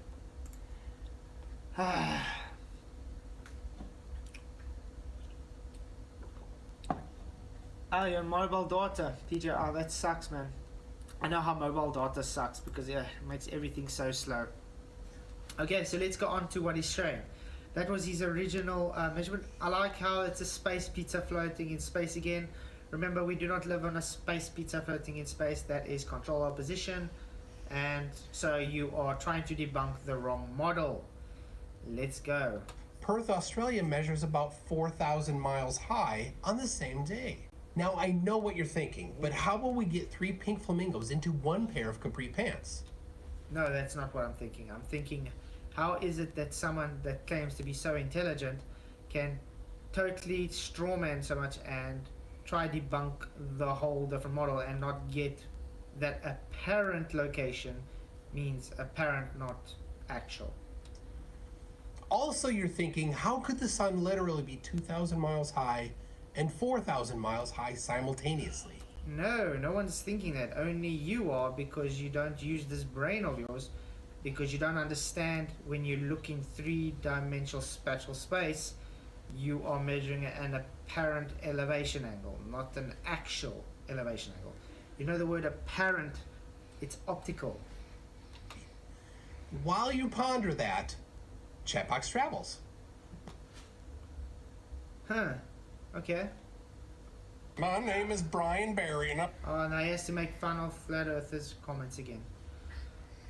Oh, your mobile data, TJ. Oh, that sucks, man. I know how mobile data sucks because it makes everything so slow. Okay, so let's go on to what he's showing. That was his original measurement. I like how it's a space pizza floating in space again. Remember, we do not live on a space pizza floating in space. That is control opposition. And so you are trying to debunk the wrong model. Let's go. Perth, Australia measures about 4,000 miles high on the same day. Now, I know what you're thinking, but how will we get 3 pink flamingos into one pair of capri pants? No, that's not what I'm thinking. I'm thinking, how is it that someone that claims to be so intelligent can totally strawman so much and try debunk the whole different model and not get that apparent location means apparent, not actual? Also, you're thinking, how could the sun literally be 2,000 miles high and 4,000 miles high simultaneously? No, no one's thinking that. Only you are, because you don't use this brain of yours, because you don't understand when you look in three-dimensional spatial space, you are measuring an apparent elevation angle, not an actual elevation angle. You know the word apparent, it's optical. While you ponder that, Chatbox travels. Huh. Okay. My name is Brian Barry, and Oh, now he has to make fun of flat earthers' comments again.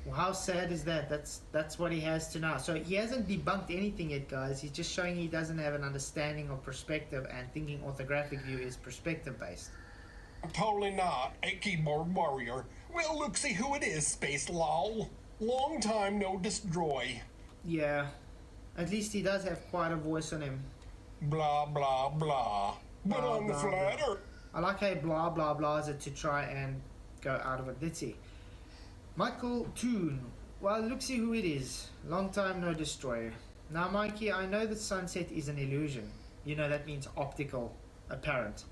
Well, how sad is that? That's what he has to know. So he hasn't debunked anything yet, guys. He's just showing he doesn't have an understanding of perspective and thinking orthographic view is perspective based. I'm totally not a keyboard warrior. Well, look, see who it is, Space Lol. Long time no destroy. Yeah. At least he does have quite a voice on him. Blah, blah, blah. But Blah, on the blah, flat blah. earth. I like how blah blah blah is it to try and go out of it. Let's see. MCToon. Well, look, see who it is. Long time no destroyer. Now, Mikey, I know that sunset is an illusion. You know that means optical, apparent.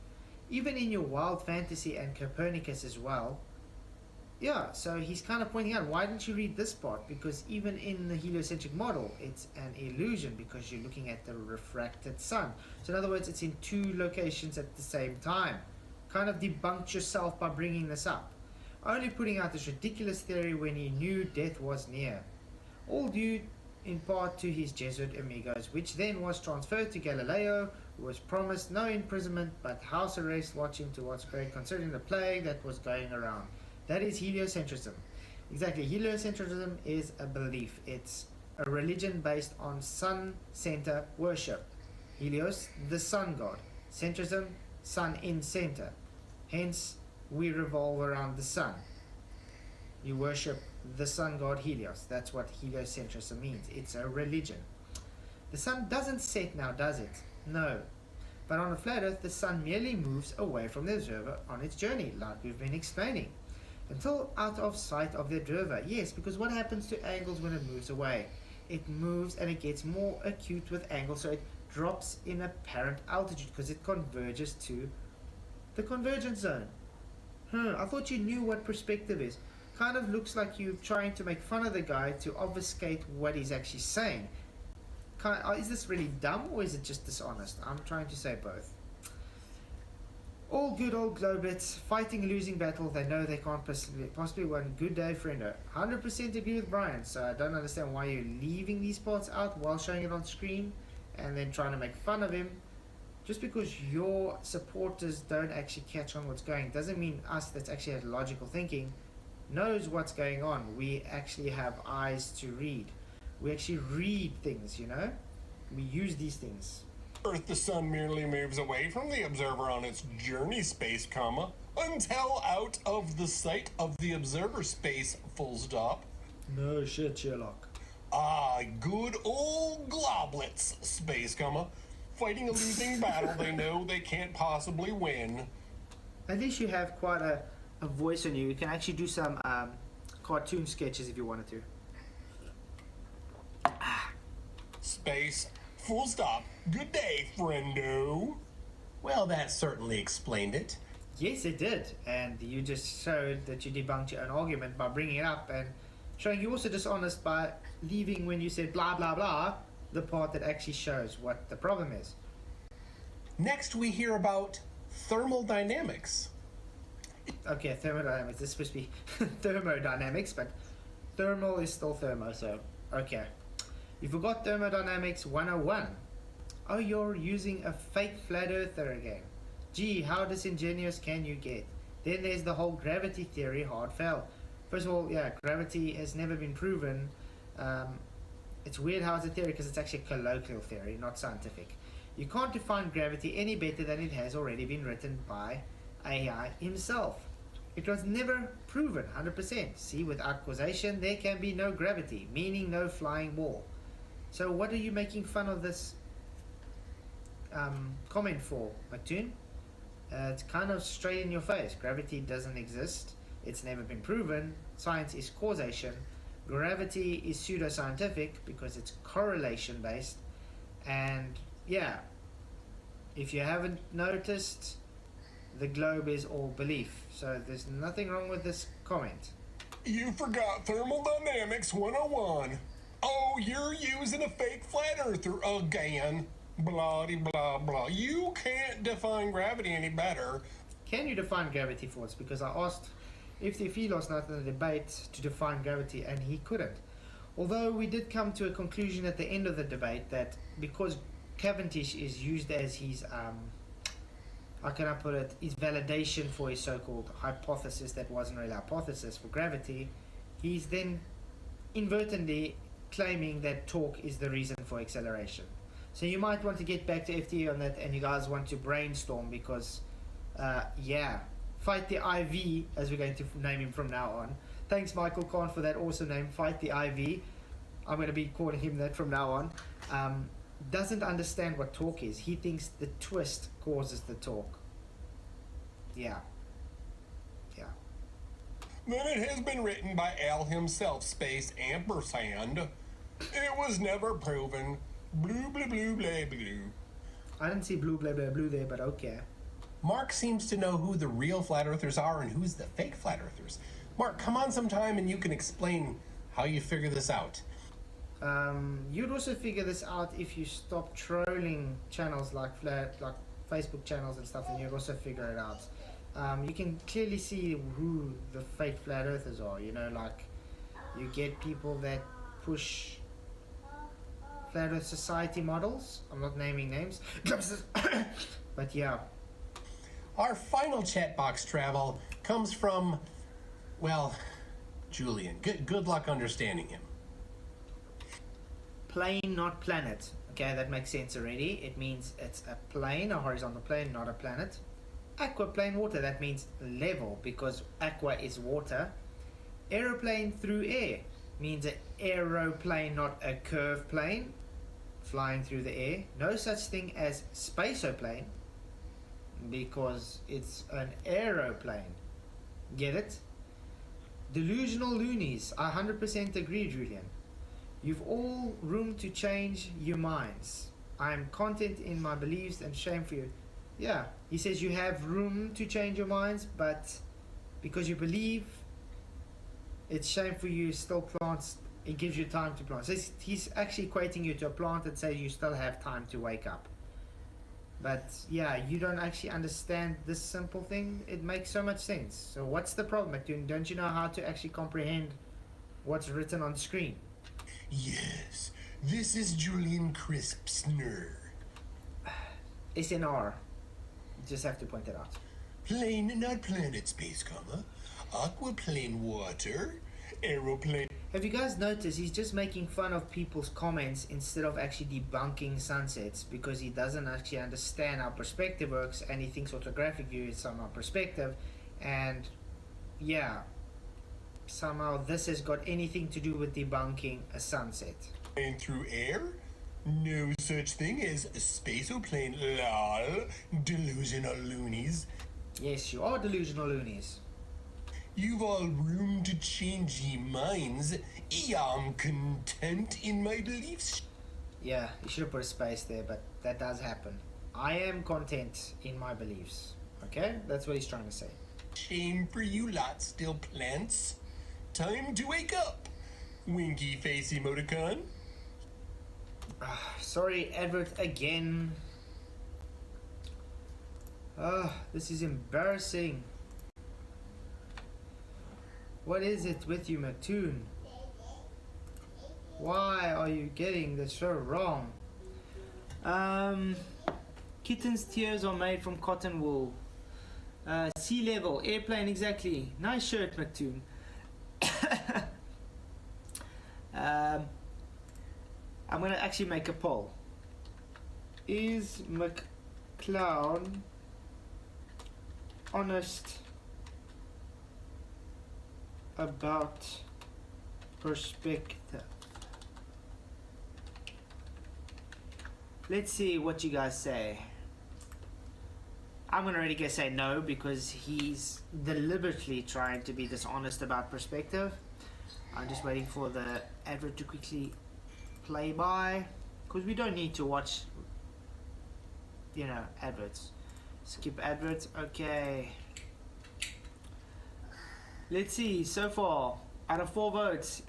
Even in your wild fantasy and Copernicus as well. Yeah, so he's kind of pointing out, why didn't you read this part? Because even in the heliocentric model, it's an illusion because you're looking at the refracted sun. So in other words, it's in two locations at the same time. Kind of debunked yourself by bringing this up. Only putting out this ridiculous theory when he knew death was near. All due in part to his Jesuit amigos, which then was transferred to Galileo, who was promised no imprisonment but house arrest watching to what's great considering the plague that was going around. That is heliocentrism. Exactly, heliocentrism is a belief. It's a religion based on sun center worship. Helios, the sun god. Centrism, sun in center. Hence, we revolve around the sun. You worship the sun god Helios. That's what heliocentrism means. It's a religion. The sun doesn't set now, does it? No. But on a flat earth, the sun merely moves away from the observer on its journey, like we've been explaining, until out of sight of the observer. Yes, because what happens to angles when it moves away? It moves and it gets more acute with angles, so it drops in apparent altitude because it converges to the convergence zone. I thought you knew what perspective is. Kind of looks like you're trying to make fun of the guy to obfuscate what he's actually saying. Is this really dumb or is it just dishonest? I'm trying to say both. All good old Globits fighting a losing battle they know they can't possibly win. Good day, friendo. 100% agree with Brian, so I don't understand why you're leaving these parts out while showing it on screen and then trying to make fun of him. Just because your supporters don't actually catch on what's going doesn't mean us that's actually had logical thinking knows what's going on. We actually have eyes to read. We actually read things, you know? We use these things. Earth, the sun merely moves away from the observer on its journey space, comma, until out of the sight of the observer space, full stop. No shit, Sherlock. Ah, good old globlets, space, comma, fighting a losing battle they know they can't possibly win. At least you have quite a voice on you. You can actually do some cartoon sketches if you wanted to. Space, full stop. Good day, friendo. Well, that certainly explained it. Yes, it did. And you just showed that you debunked your own argument by bringing it up and showing you also dishonest by leaving when you said blah blah blah the part that actually shows what the problem is. Next, we hear about thermodynamics. Okay, thermodynamics. This is supposed to be thermodynamics, but thermal is still thermo, so okay. You forgot thermodynamics 101. Oh, you're using a fake flat earther again. Gee, how disingenuous can you get? Then there's the whole gravity theory hard fail. First of all, yeah, gravity has never been proven. It's weird how it's a theory because it's actually a colloquial theory, not scientific. You can't define gravity any better than it has already been written by AI himself. It was never proven 100%. See, without causation, there can be no gravity, meaning no flying ball. So what are you making fun of this comment for, MCToon? It's kind of straight in your face. Gravity doesn't exist. It's never been proven. Science is causation. Gravity is pseudoscientific because it's correlation based. And yeah, if you haven't noticed, the globe is all belief. So there's nothing wrong with this comment. You forgot Thermodynamics 101. Oh, you're using a fake flat earther again. Blah blah blah. You can't define gravity any better. Can you define gravity for us? Because I asked if he lost night in the debate to define gravity and he couldn't. Although we did come to a conclusion at the end of the debate that because Cavendish is used as his how can I put it, his validation for his so-called hypothesis that wasn't really a hypothesis for gravity, he's then inadvertently claiming that torque is the reason for acceleration. So you might want to get back to FTE on that, and you guys want to brainstorm because, yeah, Fight the IV, as we're going to name him from now on. Thanks, Michael Kahn, for that awesome name, Fight the IV. I'm going to be calling him that from now on. Doesn't understand what torque is. He thinks the twist causes the torque. Yeah. Yeah. Then it has been written by Al himself, space ampersand. It was never proven. Blue, blue, blue, blah, blue. I didn't see blue, blah, blah, blue there, but okay. Mark seems to know who the real flat earthers are and who's the fake flat earthers. Mark, come on sometime and you can explain how you figure this out. You'd also figure this out if you stop trolling channels like Facebook channels and stuff, and you'd also figure it out. You can clearly see who the fake flat earthers are, you know, like you get people that push Flat Earth Society models. I'm not naming names. But yeah. Our final chat box travel comes from, well, Julian. Good luck understanding him. Plane, not planet. Okay, that makes sense already. It means it's a plane, a horizontal plane, not a planet. Aquaplane water, that means level because aqua is water. Aeroplane through air means an aeroplane, not a curved plane flying through the air. No such thing as spaceoplane because it's an aeroplane. Get it? Delusional loonies. I 100% agree, Julian. You've all room to change your minds. I am content in my beliefs and shame for you. Yeah, he says you have room to change your minds, but because you believe, it's shame for you still plants. It gives you time to plant. So he's actually equating you to a plant and say you still have time to wake up. But yeah, you don't actually understand this simple thing. It makes so much sense. So what's the problem, McToon? Don't you know how to actually comprehend what's written on screen? Yes, this is Julian Crispsner. SNR. You just have to point it out. Plane, not planet space, comma. Aquaplane water. Aeroplane. Have you guys noticed he's just making fun of people's comments instead of actually debunking sunsets, because he doesn't actually understand how perspective works, and he thinks orthographic view is somehow perspective, and yeah, somehow this has got anything to do with debunking a sunset. Plane through air? No such thing as a spaceoplane, lol. Delusional loonies. Yes, you are delusional loonies. You've all room to change ye minds. I'm content in my beliefs. Yeah, you should have put a space there, but that does happen. I am content in my beliefs. Okay? That's what he's trying to say. Shame for you lot still plants. Time to wake up. Winky face emoticon. Sorry, advert again. This is embarrassing. What is it with you, MCToon? Why are you getting this so wrong? Kitten's tears are made from cotton wool. Sea level, airplane, exactly. Nice shirt, MCToon. I'm gonna actually make a poll. Is McCloud honest about perspective? Let's see what you guys say. I'm gonna already guess say no, because he's deliberately trying to be dishonest about perspective. I'm just waiting for the advert to quickly play by, because we don't need to watch, you know, adverts. Skip adverts. Okay, let's see. So far, out of 4 votes,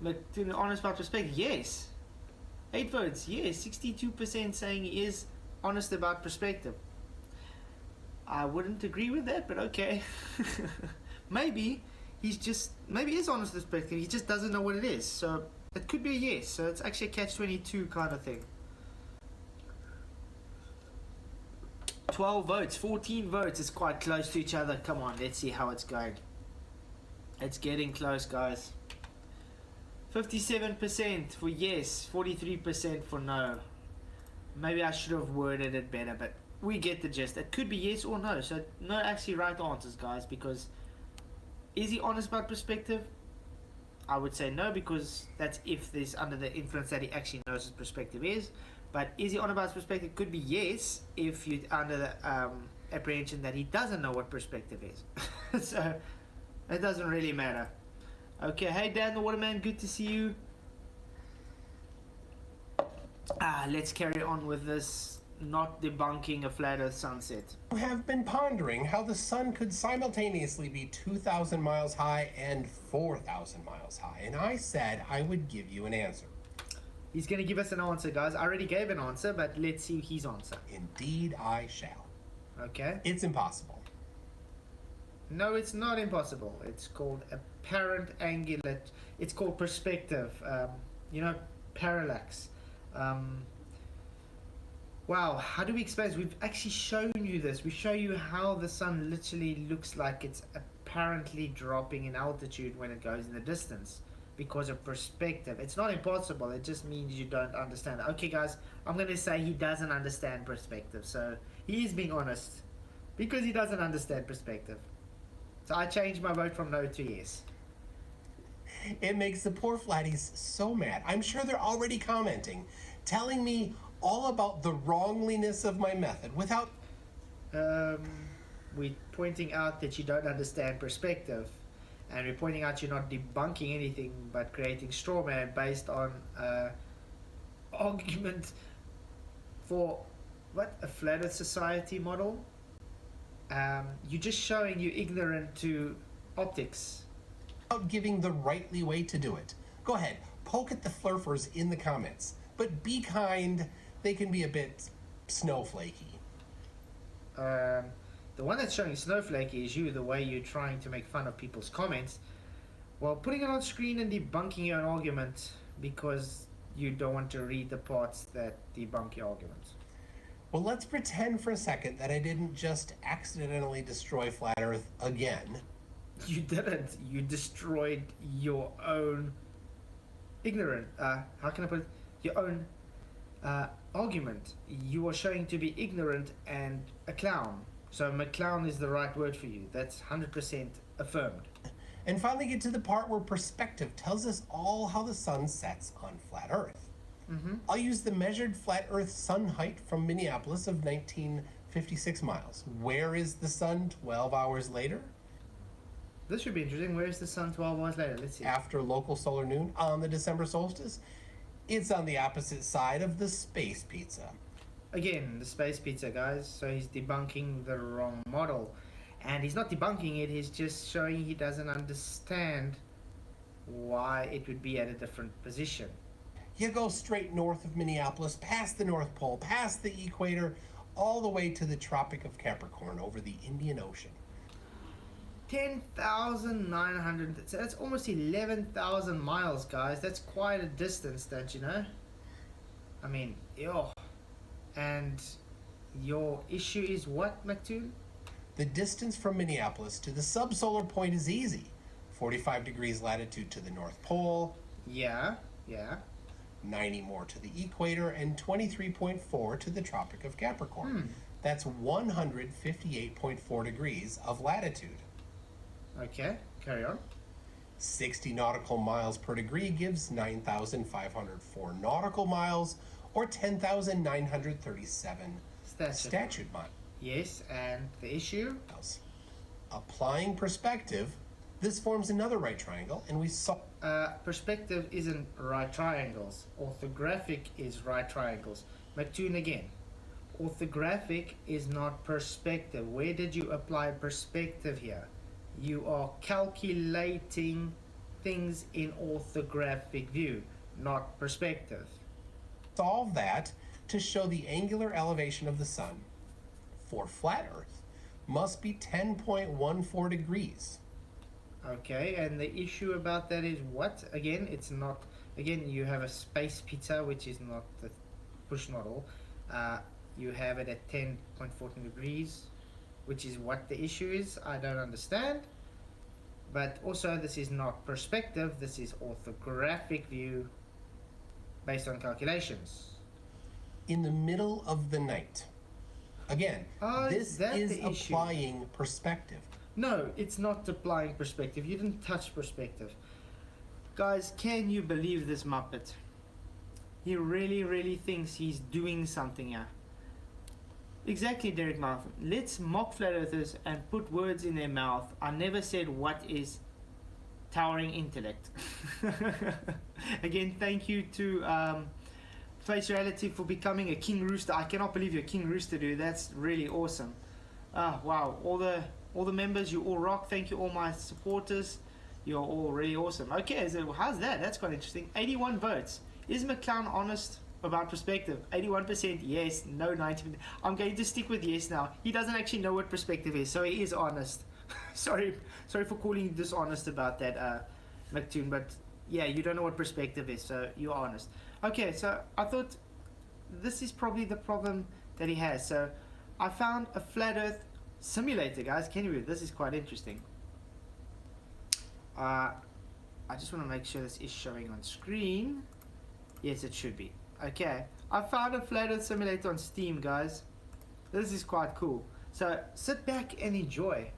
McToon honest about perspective. Yes. 8 votes. Yes. 62% saying he is honest about perspective. I wouldn't agree with that, but okay. Maybe he is honest with perspective. He just doesn't know what it is. So it could be a yes. So it's actually a catch-22 kind of thing. 12 votes, 14 votes is quite close to each other. Come on, let's see how it's going. It's getting close, guys. 57% for yes, 43% for no. Maybe I should have worded it better, but we get the gist. It could be yes or no. So no actually right answers, guys, because is he honest about perspective? I would say no, because that's if there's under the influence that he actually knows his perspective is. But is he honest about his perspective? Could be yes, if you're under the apprehension that he doesn't know what perspective is. So it doesn't really matter. Okay, hey Dan the Waterman, good to see you. Let's carry on with this not debunking a flat earth sunset. You have been pondering how the sun could simultaneously be 2,000 miles high and 4,000 miles high, and I said I would give you an answer. He's going to give us an answer, guys. I already gave an answer, but let's see his answer. Indeed I shall. Okay. It's impossible. No, it's not impossible. It's called apparent angular. It's called perspective. You know, parallax. Wow, how do we explain this? We've actually shown you this. We show you how the sun literally looks like it's apparently dropping in altitude when it goes in the distance because of perspective. It's not impossible. It just means you don't understand. Okay, guys, I'm going to say he doesn't understand perspective. So he is being honest because he doesn't understand perspective. So I changed my vote from no to yes. It makes the poor flatties so mad. I'm sure they're already commenting, telling me all about the wrongliness of my method without... We're pointing out that you don't understand perspective, and we're pointing out you're not debunking anything but creating straw man based on argument for what, a flat earth society model. You're just showing you're ignorant to optics. without giving the rightly way to do it. Go ahead, poke at the flurfers in the comments, but be kind. They can be a bit snowflakey. The one that's showing snowflake is you, the way you're trying to make fun of people's comments while putting it on screen and debunking your argument because you don't want to read the parts that debunk your argument. Well, let's pretend for a second that I didn't just accidentally destroy Flat Earth again. You didn't. You destroyed your own ignorant, how can I put it? Your own argument. You are showing to be ignorant and a clown. So McClown is the right word for you. That's 100% affirmed. And finally get to the part where perspective tells us all how the sun sets on Flat Earth. I'll use the measured flat Earth sun height from Minneapolis of 1956 miles. Where is the sun 12 hours later? This should be interesting. Where is the sun 12 hours later? Let's see. After local solar noon on the December solstice. It's on the opposite side of the space pizza. Again, the space pizza, guys. So he's debunking the wrong model. And he's not debunking it, he's just showing he doesn't understand why it would be at a different position. You go straight north of Minneapolis, past the North Pole, past the equator, all the way to the Tropic of Capricorn over the Indian Ocean. 10,900, so that's almost 11,000 miles, guys. That's quite a distance, don't you know? I mean, yo. And your issue is what, MCToon? The distance from Minneapolis to the subsolar point is easy. 45 degrees latitude to the North Pole. Yeah. 90 more to the equator, and 23.4 to the Tropic of Capricorn. That's 158.4 degrees of latitude. Okay, carry on. 60 nautical miles per degree gives 9,504 nautical miles, or 10,937 statute miles. Yes, and the issue? Applying perspective, this forms another right triangle, and we saw... Perspective isn't right triangles. Orthographic is right triangles. MCToon again. Orthographic is not perspective. Where did you apply perspective here? You are calculating things in orthographic view, not perspective. Solve that to show the angular elevation of the sun for flat Earth must be 10.14 degrees. Okay, and the issue about that is what? Again, it's not... Again, you have a space pizza, which is not the push model. You have it at 10.14 degrees, which is what the issue is. I don't understand. But also, this is not perspective. This is orthographic view based on calculations. In the middle of the night. Again, this is applying perspective. No, it's not applying perspective. You didn't touch perspective. Guys, can you believe this Muppet? He really thinks he's doing something here. Exactly, Derek Marvin. Let's mock flat earthers and put words in their mouth. I never said what is towering intellect. Again, thank you to Face Reality for becoming a King Rooster. I cannot believe you're King Rooster, dude. That's really awesome. Wow, all the members, you all rock. Thank you, all my supporters. You're all really awesome. Okay, so how's that? That's quite interesting. 81 votes. Is McClown honest about perspective? 81% yes, no 90%. I'm going to stick with yes now. He doesn't actually know what perspective is, so he is honest. sorry for calling you dishonest about that, MCToon, but yeah, you don't know what perspective is, so you're honest. Okay, so I thought this is probably the problem that he has. So I found a flat earth simulator, guys. Can you read? This is quite interesting. I just want to make sure this is showing on screen. Yes, it should be. Okay, I found a flat earth simulator on Steam, guys. This is quite cool. So sit back and enjoy.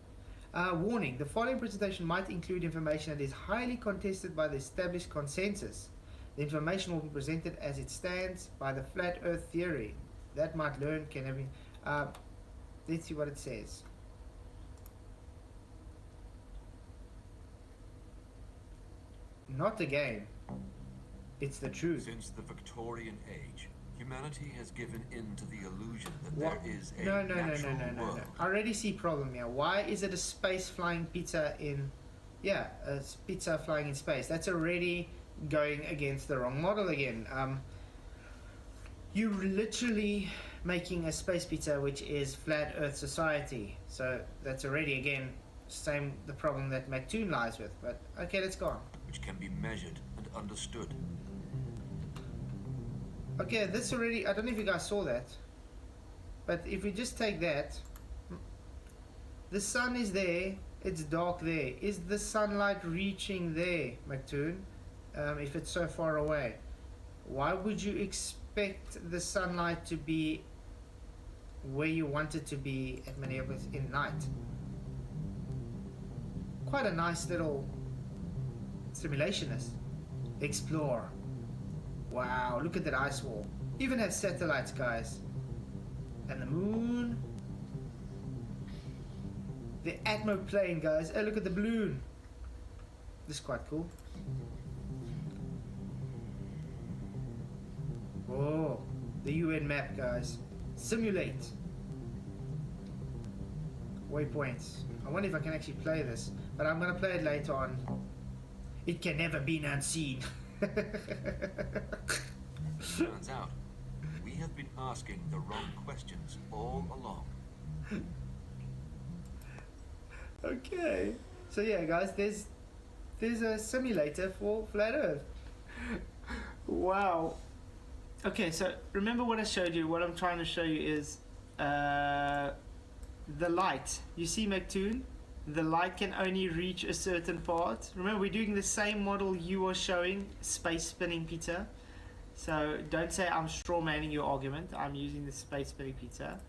Warning, the following presentation might include information that is highly contested by the established consensus. The information will be presented as it stands by the flat earth theory. That might learn can have been... let's see what it says. Not again. It's the truth. Since the Victorian age, humanity has given in to the illusion that What? there is a No. world. I already see problem here. Why is it a space flying pizza in... Yeah, a pizza flying in space. That's already going against the wrong model again. You literally making a space pizza which is flat Earth society. So that's already again the problem that MCToon lies with. But okay, let's go on. which can be measured and understood. Okay, this already, I don't know if you guys saw that, but if we just take that, the sun is there, it's dark there. Is the sunlight reaching there, MCToon, if it's so far away? Why would you expect the sunlight to be where you want it to be at Minneapolis in night? Quite a nice little simulation this. Explore. Wow, look at that ice wall. Even has satellites, guys. And the moon. The Atmo plane, guys. Oh, look at the balloon. This is quite cool. Oh, the UN map, guys. Simulate. Waypoints. I wonder if I can actually play this, but I'm going to play it later on. It can never be unseen. Turns out, we have been asking the wrong questions all along. Okay, so yeah, guys, there's a simulator for flat Earth. Wow. Okay, so remember what I showed you. What I'm trying to show you is the light. You see, MCToon? The light can only reach a certain part. Remember, we're doing the same model you are showing, space spinning pizza. So don't say I'm straw manning your argument. I'm using the space spinning pizza.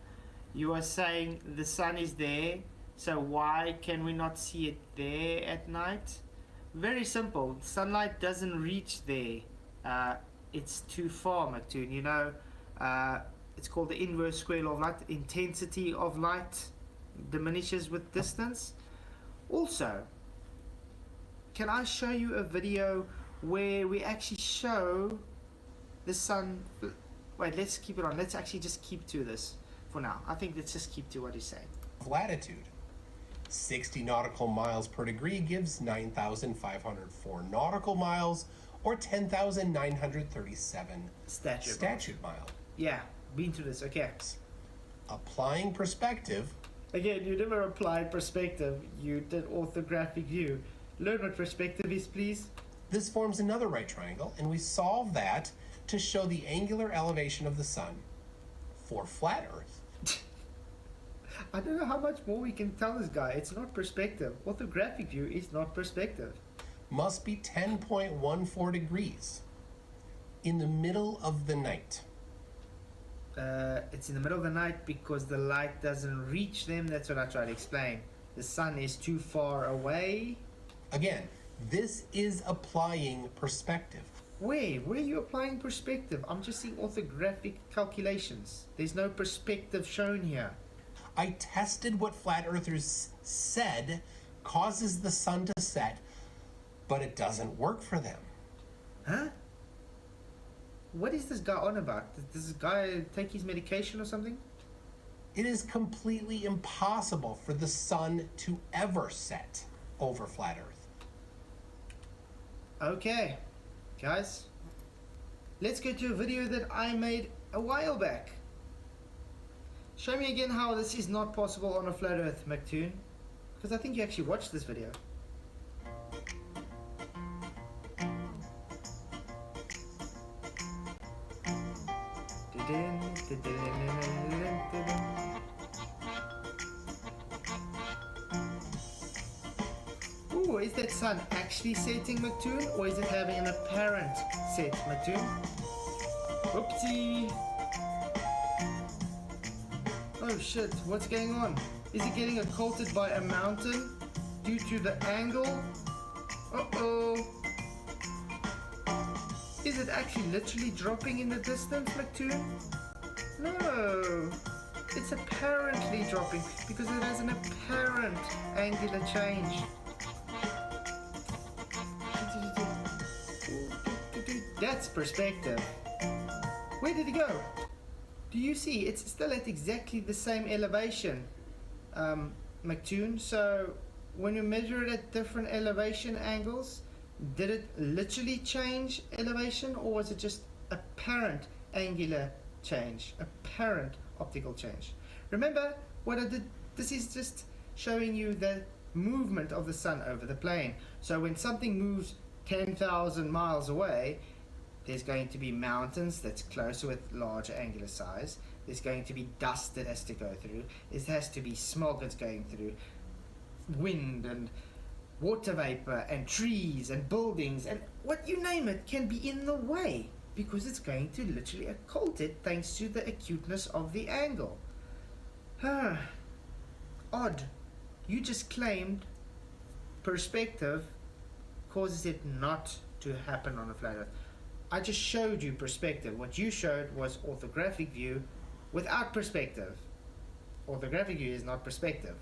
You are saying the sun is there, so why can we not see it there at night? Very simple. Sunlight doesn't reach there. It's too far, MCToon. You know, it's called the inverse square law of light. Intensity of light diminishes with distance. Also, can I show you a video where we actually show the sun? Wait, let's keep it on. Let's actually just keep to this for now. I think let's just keep to what he's saying. Latitude. 60 nautical miles per degree gives 9,504 nautical miles, or 10,937 statute mile. Yeah, been through this. Okay. Applying perspective. Again, you never applied perspective. You did orthographic view. Learn what perspective is, please. This forms another right triangle, and we solve that to show the angular elevation of the sun for flat Earth. I don't know how much more we can tell this guy. It's not perspective. Orthographic view is not perspective. Must be 10.14 degrees in the middle of the night. It's in the middle of the night because the light doesn't reach them. That's what I tried to explain. The sun is too far away. Again, this is applying perspective. Where are you applying perspective? I'm just seeing orthographic calculations. There's no perspective shown here. I tested what flat earthers said causes the sun to set, but it doesn't work for them. Huh? What is this guy on about? Does this guy take his medication or something? It is completely impossible for the sun to ever set over flat Earth. Okay, guys, let's go to a video that I made a while back. Show me again how this is not possible on a flat Earth, MCToon, because I think you actually watched this video. Ooh, is that sun actually setting, MCToon, or is it having an apparent set, MCToon? Oopsie! Oh shit, what's going on? Is it getting occulted by a mountain due to the angle? Uh-oh! Is it actually literally dropping in the distance, MCToon? No! It's apparently dropping because it has an apparent angular change. That's perspective. Where did it go? Do you see? It's still at exactly the same elevation, MCToon. So when you measure it at different elevation angles, did it literally change elevation, or was it just apparent angular change? Apparent. optical change. Remember what I did? This is just showing you the movement of the sun over the plane. So when something moves 10,000 miles away, there's going to be mountains that's closer with larger angular size. There's going to be dust that has to go through. There has to be smog that's going through. Wind and water vapor and trees and buildings and what you name it can be in the way because it's going to literally occult it thanks to the acuteness of the angle. Odd. You just claimed perspective causes it not to happen on a flat earth. I just showed you perspective. What you showed was orthographic view without perspective. Orthographic view is not perspective.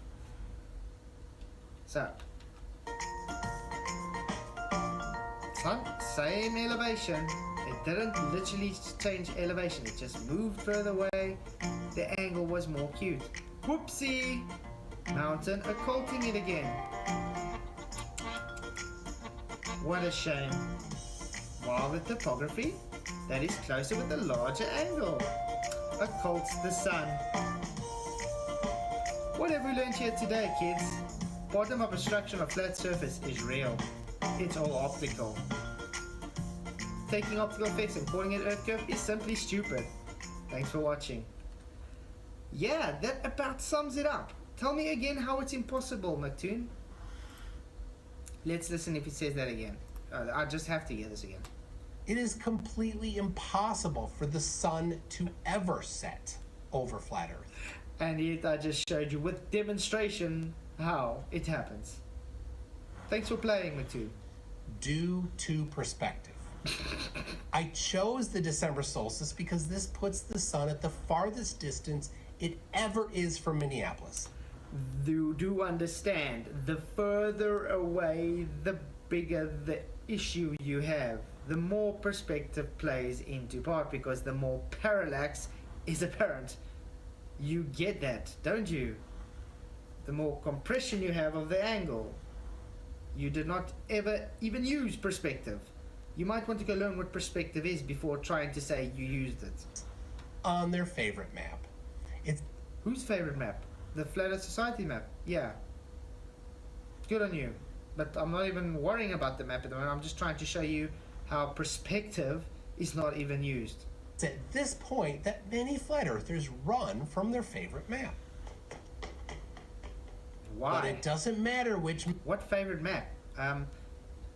So, same elevation. It didn't literally change elevation. It just moved further away. The angle was more acute. Whoopsie! Mountain occulting it again. What a shame. While the topography that is closer with a larger angle occults the sun. What have we learned here today, kids? Bottom obstruction of flat surface is real. It's all optical. Taking optical effects and calling it Earth curve is simply stupid. Thanks for watching. Yeah, that about sums it up. Tell me again how it's impossible, MCToon. Let's listen if it says that again. I just have to hear this again. It is completely impossible for the sun to ever set over flat Earth. And yet I just showed you with demonstration how it happens. Thanks for playing, MCToon. Due to perspective. I chose the December solstice because this puts the sun at the farthest distance it ever is from Minneapolis. You do understand, the further away, the bigger the issue you have. The more perspective plays into part because the more parallax is apparent. You get that, don't you? The more compression you have of the angle. You did not ever even use perspective. You might want to go learn what perspective is before trying to say you used it. On their favorite map. It's Whose favorite map? The Flat Earth Society map? Yeah. Good on you. But I'm not even worrying about the map at the moment. I'm just trying to show you how perspective is not even used. It's at this point that many flat earthers run from their favorite map. Why? But it doesn't matter which. What favorite map?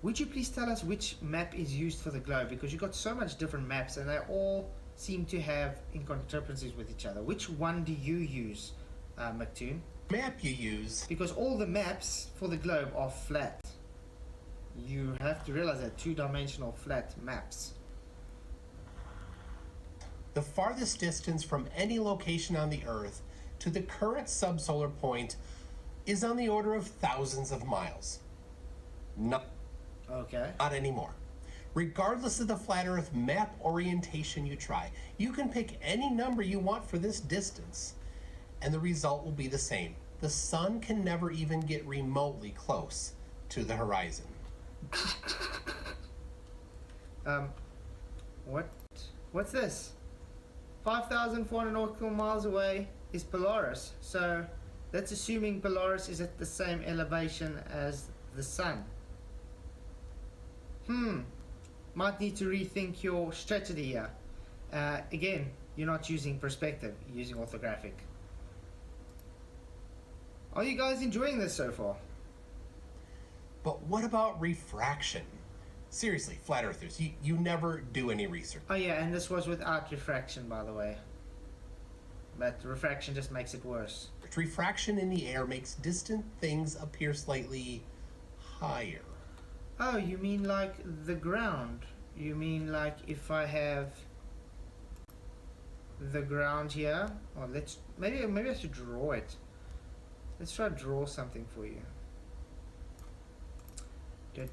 Would you please tell us which map is used for the globe? Because you've got so much different maps and they all seem to have inconsistencies with each other. Which one do you use, MCToon? Map you use. Because all the maps for the globe are flat. You have to realize that two-dimensional flat maps. The farthest distance from any location on the Earth to the current subsolar point is on the order of thousands of miles. Not anymore. Regardless of the flat Earth map orientation you try, you can pick any number you want for this distance, and the result will be the same. The sun can never even get remotely close to the horizon. What's this? 5,400 nautical miles away is Polaris. So that's assuming Polaris is at the same elevation as the sun. Might need to rethink your strategy here. Again, you're not using perspective, you're using orthographic. Are you guys enjoying this so far? But what about refraction? Seriously, flat earthers, you never do any research. Oh yeah, and this was without refraction, by the way. But refraction just makes it worse. Refraction in the air makes distant things appear slightly higher. Oh, you mean like the ground? You mean like if I have the ground here? Or maybe I should draw it. Let's try to draw something for you. This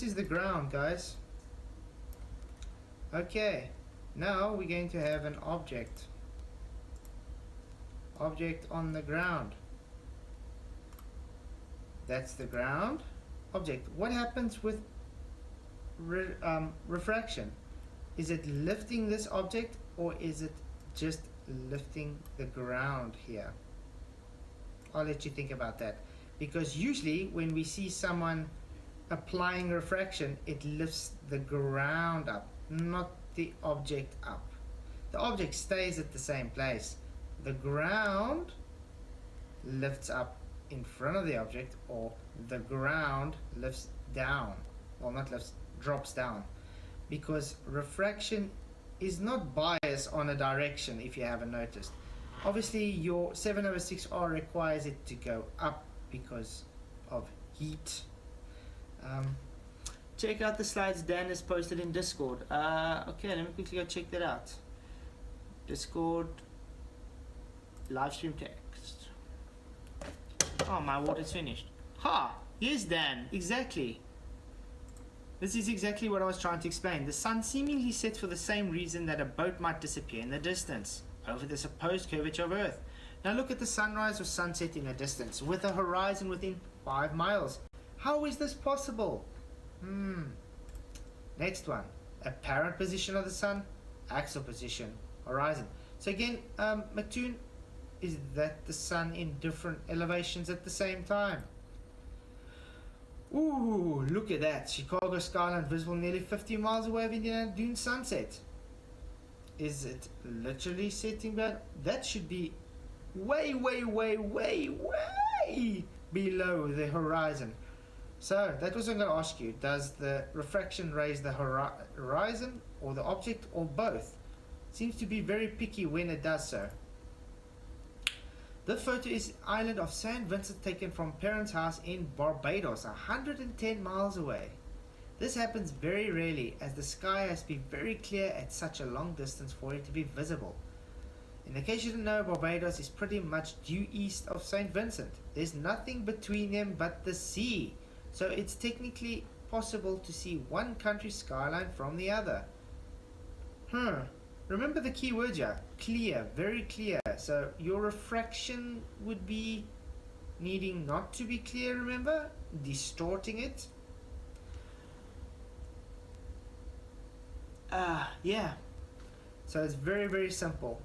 is the ground, guys. Okay, now we're going to have an object. Object on the ground. That's the ground. Object. What happens with refraction? Is it lifting this object, or is it just lifting the ground here? I'll let you think about that, because usually when we see someone applying refraction, it lifts the ground up, not the object up. The object stays at the same place. The ground lifts up in front of the object, or the ground lifts down. Well, not lifts, drops down. Because refraction is not biased on a direction, if you haven't noticed. Obviously, your 7/6R requires it to go up because of heat. Check out the slides Dan has posted in Discord. Okay, let me quickly go check that out. Discord live stream text. Oh, my water's finished. Ha! Yes, Dan, exactly. This is exactly what I was trying to explain. The sun seemingly sets for the same reason that a boat might disappear in the distance, over the supposed curvature of Earth. Now look at the sunrise or sunset in the distance, with a horizon within 5 miles. How is this possible? Next one. Apparent position of the sun, axial position, horizon. So again, MCToon, is that the sun in different elevations at the same time? Ooh, look at that. Chicago skyline visible nearly 50 miles away of Indiana Dunes sunset. Is it literally setting back? That should be way, way, way, way, way below the horizon. So that was what I'm going to ask you. Does the refraction raise the horizon or the object, or both? Seems to be very picky when it does so. The photo is island of St. Vincent, taken from parents' house in Barbados, 110 miles away. This happens very rarely, as the sky has to be very clear at such a long distance for it to be visible. In the case you didn't know, Barbados is pretty much due east of St. Vincent. There's nothing between them but the sea, so it's technically possible to see one country's skyline from the other. Remember the key word here, clear, very clear. So your refraction would be needing not to be clear, remember? Distorting it. Yeah. So it's very, very simple.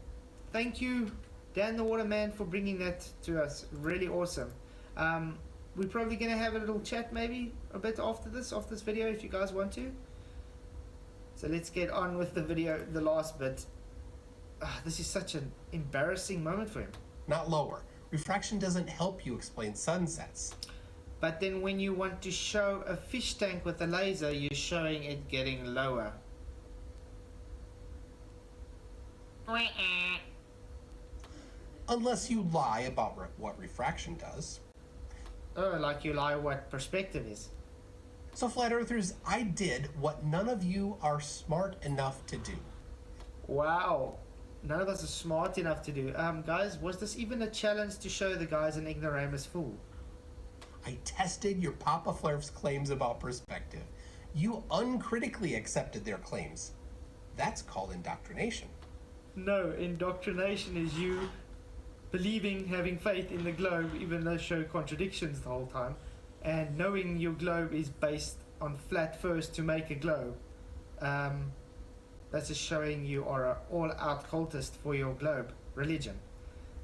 Thank you, Dan the Waterman, for bringing that to us. Really awesome. We're probably going to have a little chat maybe a bit after this video, if you guys want to. So let's get on with the video, the last bit. This is such an embarrassing moment for him. Not lower. Refraction doesn't help you explain sunsets. But then when you want to show a fish tank with a laser, you're showing it getting lower. Unless you lie about what refraction does. Oh, like you lie what perspective is. So flat earthers, I did what none of you are smart enough to do. Wow. None of us are smart enough to do. Guys, was this even a challenge to show the guys an ignoramus fool? I tested your Papa Flarf's claims about perspective. You uncritically accepted their claims. That's called indoctrination. No, indoctrination is you believing, having faith in the globe, even though show contradictions the whole time, and knowing your globe is based on flat first to make a globe. That's just showing you are an all-out cultist for your globe religion.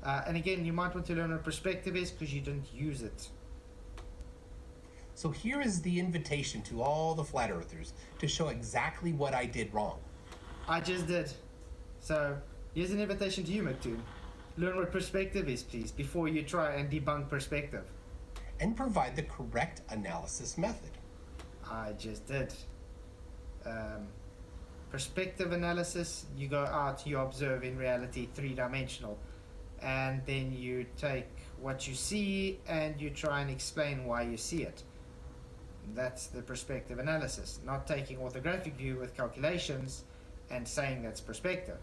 And again, you might want to learn what perspective is because you didn't use it. So here is the invitation to all the flat earthers to show exactly what I did wrong. I just did. So here's an invitation to you, MCToon. Learn what perspective is, please, before you try and debunk perspective. And provide the correct analysis method. I just did. Perspective analysis, you go out, you observe in reality 3-dimensional, and then you take what you see and you try and explain why you see it. That's the perspective analysis, not taking orthographic view with calculations and saying that's perspective.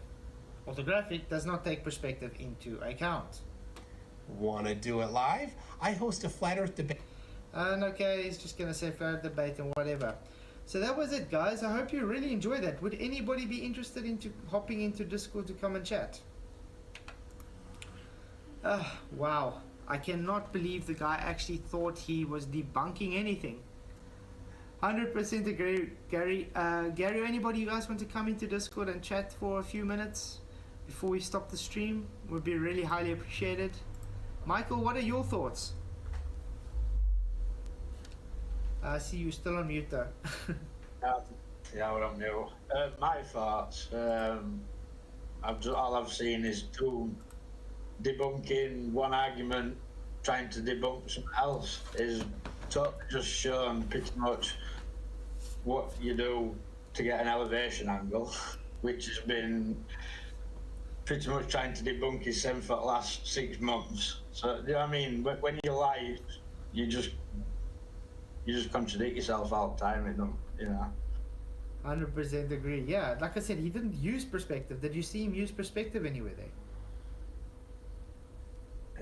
Orthographic does not take perspective into account. Want to do it live? I host a flat earth debate. And okay, he's just going to say flat earth debate and whatever. So that was it, guys. I hope you really enjoyed that. Would anybody be interested in hopping into Discord to come and chat? Wow. I cannot believe the guy actually thought he was debunking anything. 100% agree, Gary. Gary, anybody you guys want to come into Discord and chat for a few minutes before we stop the stream? Would be really highly appreciated. Michael, what are your thoughts? I see you still on mute though. Yeah, what I'm new. My thoughts. All I've seen is Toon debunking one argument, trying to debunk something else. Is just shown pretty much what you do to get an elevation angle, which has been pretty much trying to debunk himself for the last 6 months. So, you know what I mean? When you lie, you just contradict yourself all the time, you know. 100% agree. Yeah, like I said, he didn't use perspective. Did you see him use perspective anywhere there?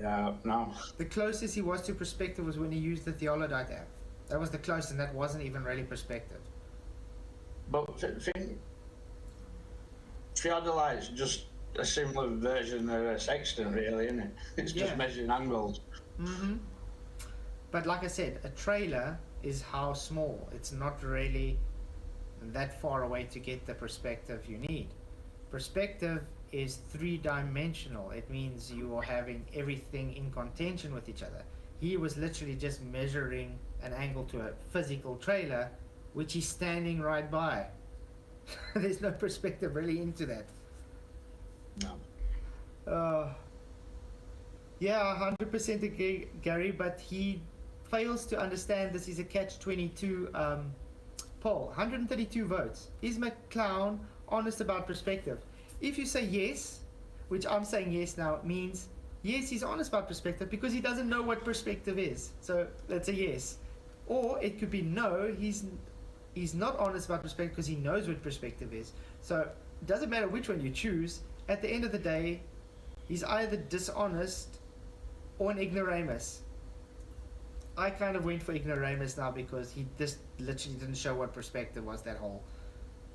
Yeah, no. The closest he was to perspective was when he used the theologite app. That was the closest, and that wasn't even really perspective. But theodolite's just a similar version of a sextant, really, isn't it? It's just measuring angles. Mm-hmm. But like I said, a trailer is how small. It's not really that far away to get the perspective you need. Perspective is 3-dimensional. It means you are having everything in contention with each other. He was literally just measuring an angle to a physical trailer, which he's standing right by. There's no perspective really into that. No. Yeah, 100% agree, Gary, but he fails to understand this is a catch-22 poll. 132 votes. Is McClown honest about perspective? If you say yes, which I'm saying yes now, means yes, he's honest about perspective because he doesn't know what perspective is. So that's a yes. Or it could be no, he's not honest about perspective because he knows what perspective is. So it doesn't matter which one you choose. At the end of the day, he's either dishonest or an ignoramus. I kind of went for ignoramus now because he just literally didn't show what perspective was, that whole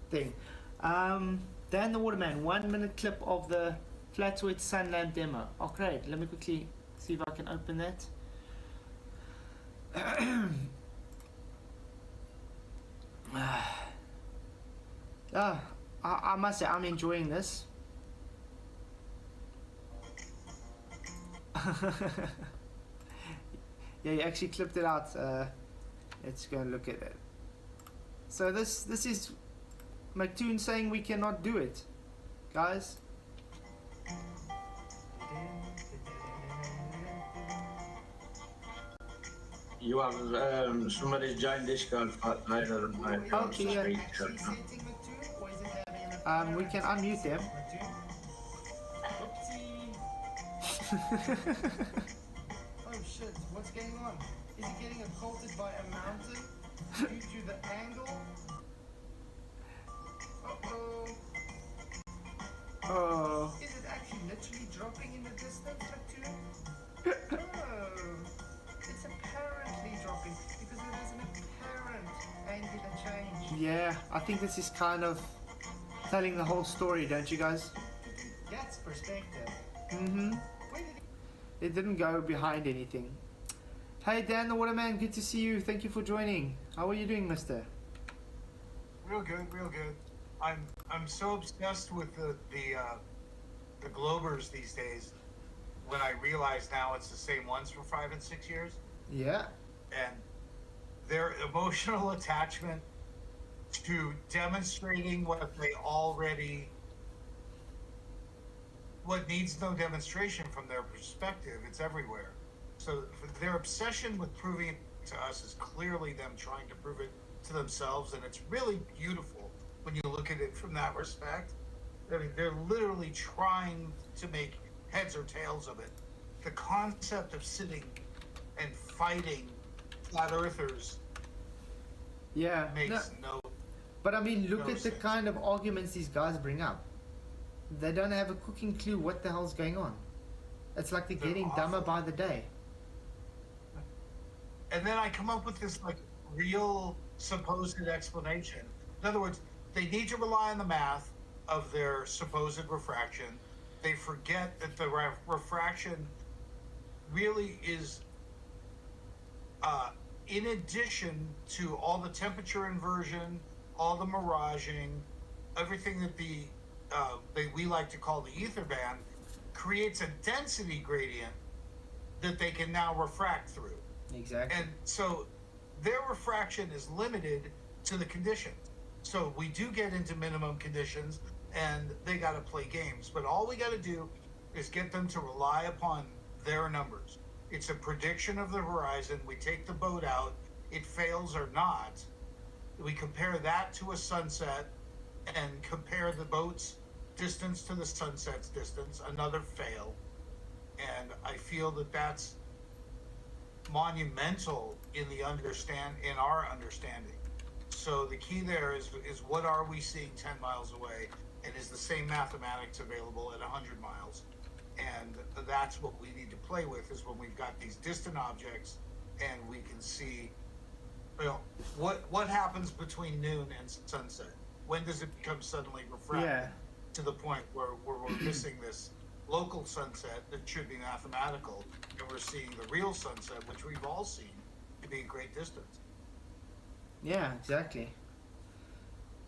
thing. Dan the Waterman, 1 minute clip of the flat sweat sun lamp demo. Oh great, let me quickly see if I can open that. I must say I'm enjoying this. Yeah, you actually clipped it out. Let's go and look at it. So this is MCToon saying we cannot do it, guys. You have somebody's joined Discord for that. Okay, yeah. We can unmute them. Oh shit, what's going on? Is he getting assaulted by a mountain due to the angle? Uh-oh. Oh. Is it actually literally dropping in the distance, MCToon? Oh. It's apparently dropping because there is an apparent angular change. Yeah, I think this is kind of telling the whole story, don't you guys? That's perspective. Mm-hmm. It didn't go behind anything. Hey Dan the Waterman, good to see you. Thank you for joining. How are you doing, mister? Real good, real good. I'm so obsessed with the Globers these days when I realize now it's the same ones for 5 and 6 years. Yeah. And their emotional attachment to demonstrating what needs no demonstration from their perspective. It's everywhere. So their obsession with proving it to us is clearly them trying to prove it to themselves, and it's really beautiful when you look at it from that respect. I mean, they're literally trying to make heads or tails of it. The concept of sitting and fighting flat earthers makes no. But I mean, look no at the sense. kind of arguments these guys bring up. They don't have a cooking clue what the hell's going on. It's like they're getting dumber by the day. And then I come up with this like real supposed explanation. In other words, they need to rely on the math of their supposed refraction. They forget that the refraction really is in addition to all the temperature inversion, all the miraging, everything that we like to call the ether band, creates a density gradient that they can now refract through. Exactly. And so their refraction is limited to the conditions. So we do get into minimum conditions and they got to play games. But all we got to do is get them to rely upon their numbers. It's a prediction of the horizon. We take the boat out. It fails or not. We compare that to a sunset and compare the boat's distance to the sunset's distance, another fail. And I feel that that's monumental in our understanding. So the key there is what are we seeing 10 miles away, and is the same mathematics available at 100 miles? And that's what we need to play with, is when we've got these distant objects and we can see, what happens between noon and sunset? When does it become suddenly refracted to the point where we're missing this local sunset that should be mathematical, and we're seeing the real sunset, which we've all seen, to be a great distance. Yeah, exactly.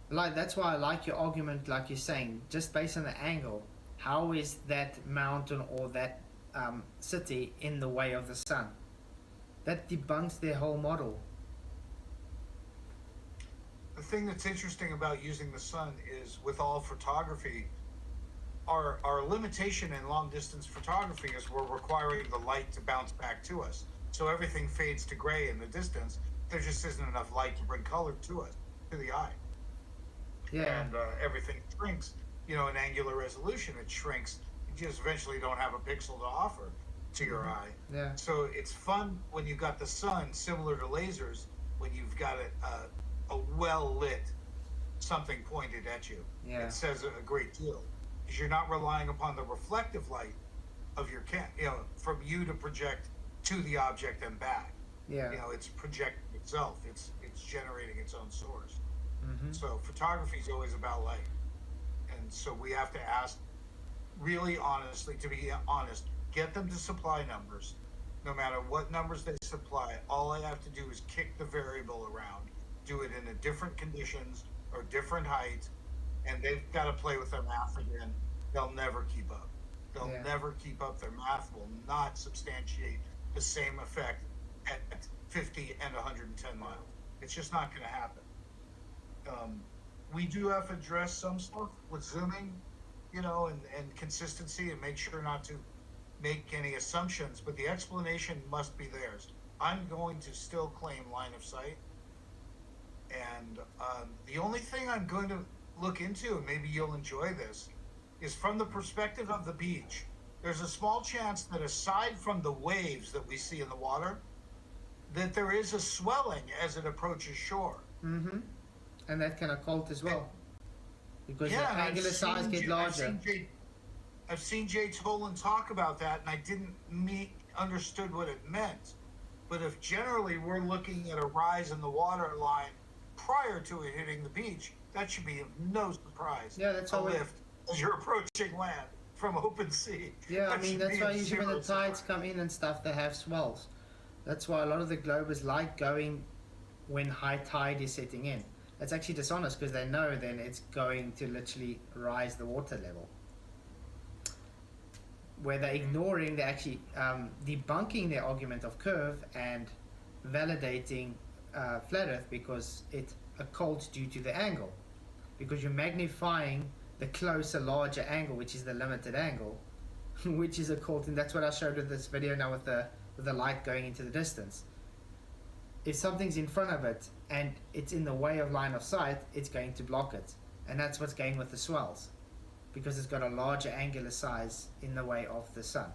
Like, that's why I like your argument, like you're saying, just based on the angle. How is that mountain or that city in the way of the sun? That debunks their whole model. The thing that's interesting about using the sun is, with all photography, our limitation in long distance photography is we're requiring the light to bounce back to us. So everything fades to gray in the distance. There just isn't enough light to bring color to us, to the eye. Yeah. And everything shrinks, in angular resolution. It shrinks. You just eventually don't have a pixel to offer to your eye. Yeah. So it's fun when you've got the sun, similar to lasers, when you've got a well-lit something pointed at you. Yeah. It says a great deal, because you're not relying upon the reflective light of your from you to project to the object and back. Yeah. It's projecting itself. It's generating its own source. Mm-hmm. So photography is always about light. And so we have to ask, really honestly, to be honest, get them to supply numbers. No matter what numbers they supply, all I have to do is kick the variable around, do it in a different conditions or different height, and they've got to play with their math again. They'll never keep up. They'll never keep up. Their math will not substantiate the same effect at 50 and 110 miles. It's just not going to happen. We do have to address some stuff with zooming, and consistency, and make sure not to make any assumptions, but the explanation must be theirs. I'm going to still claim line of sight. And the only thing I'm going to look into, and maybe you'll enjoy this, is from the perspective of the beach. There's a small chance that, aside from the waves that we see in the water, that there is a swelling as it approaches shore. Mm-hmm. And that can occult as well, because the angular size get larger. I've seen Jay Tolan talk about that, and I didn't understood what it meant. But if generally we're looking at a rise in the water line prior to it hitting the beach, that should be of no surprise. Yeah, that's a always... lift as you're approaching land from open sea. Yeah, I mean, that's why usually when the tides surprise. come in and stuff, they have swells. That's why a lot of the Globers like going when high tide is setting in. It's actually dishonest, because they know then it's going to literally rise the water level. Where they're ignoring, they're actually debunking their argument of curve and validating flat Earth, because it occults due to the angle. Because you're magnifying the closer, larger angle, which is the limited angle, which is occulting. That's what I showed with this video now with the light going into the distance. If something's in front of it and it's in the way of line of sight, it's going to block it. And that's what's going with the swells, because it's got a larger angular size in the way of the sun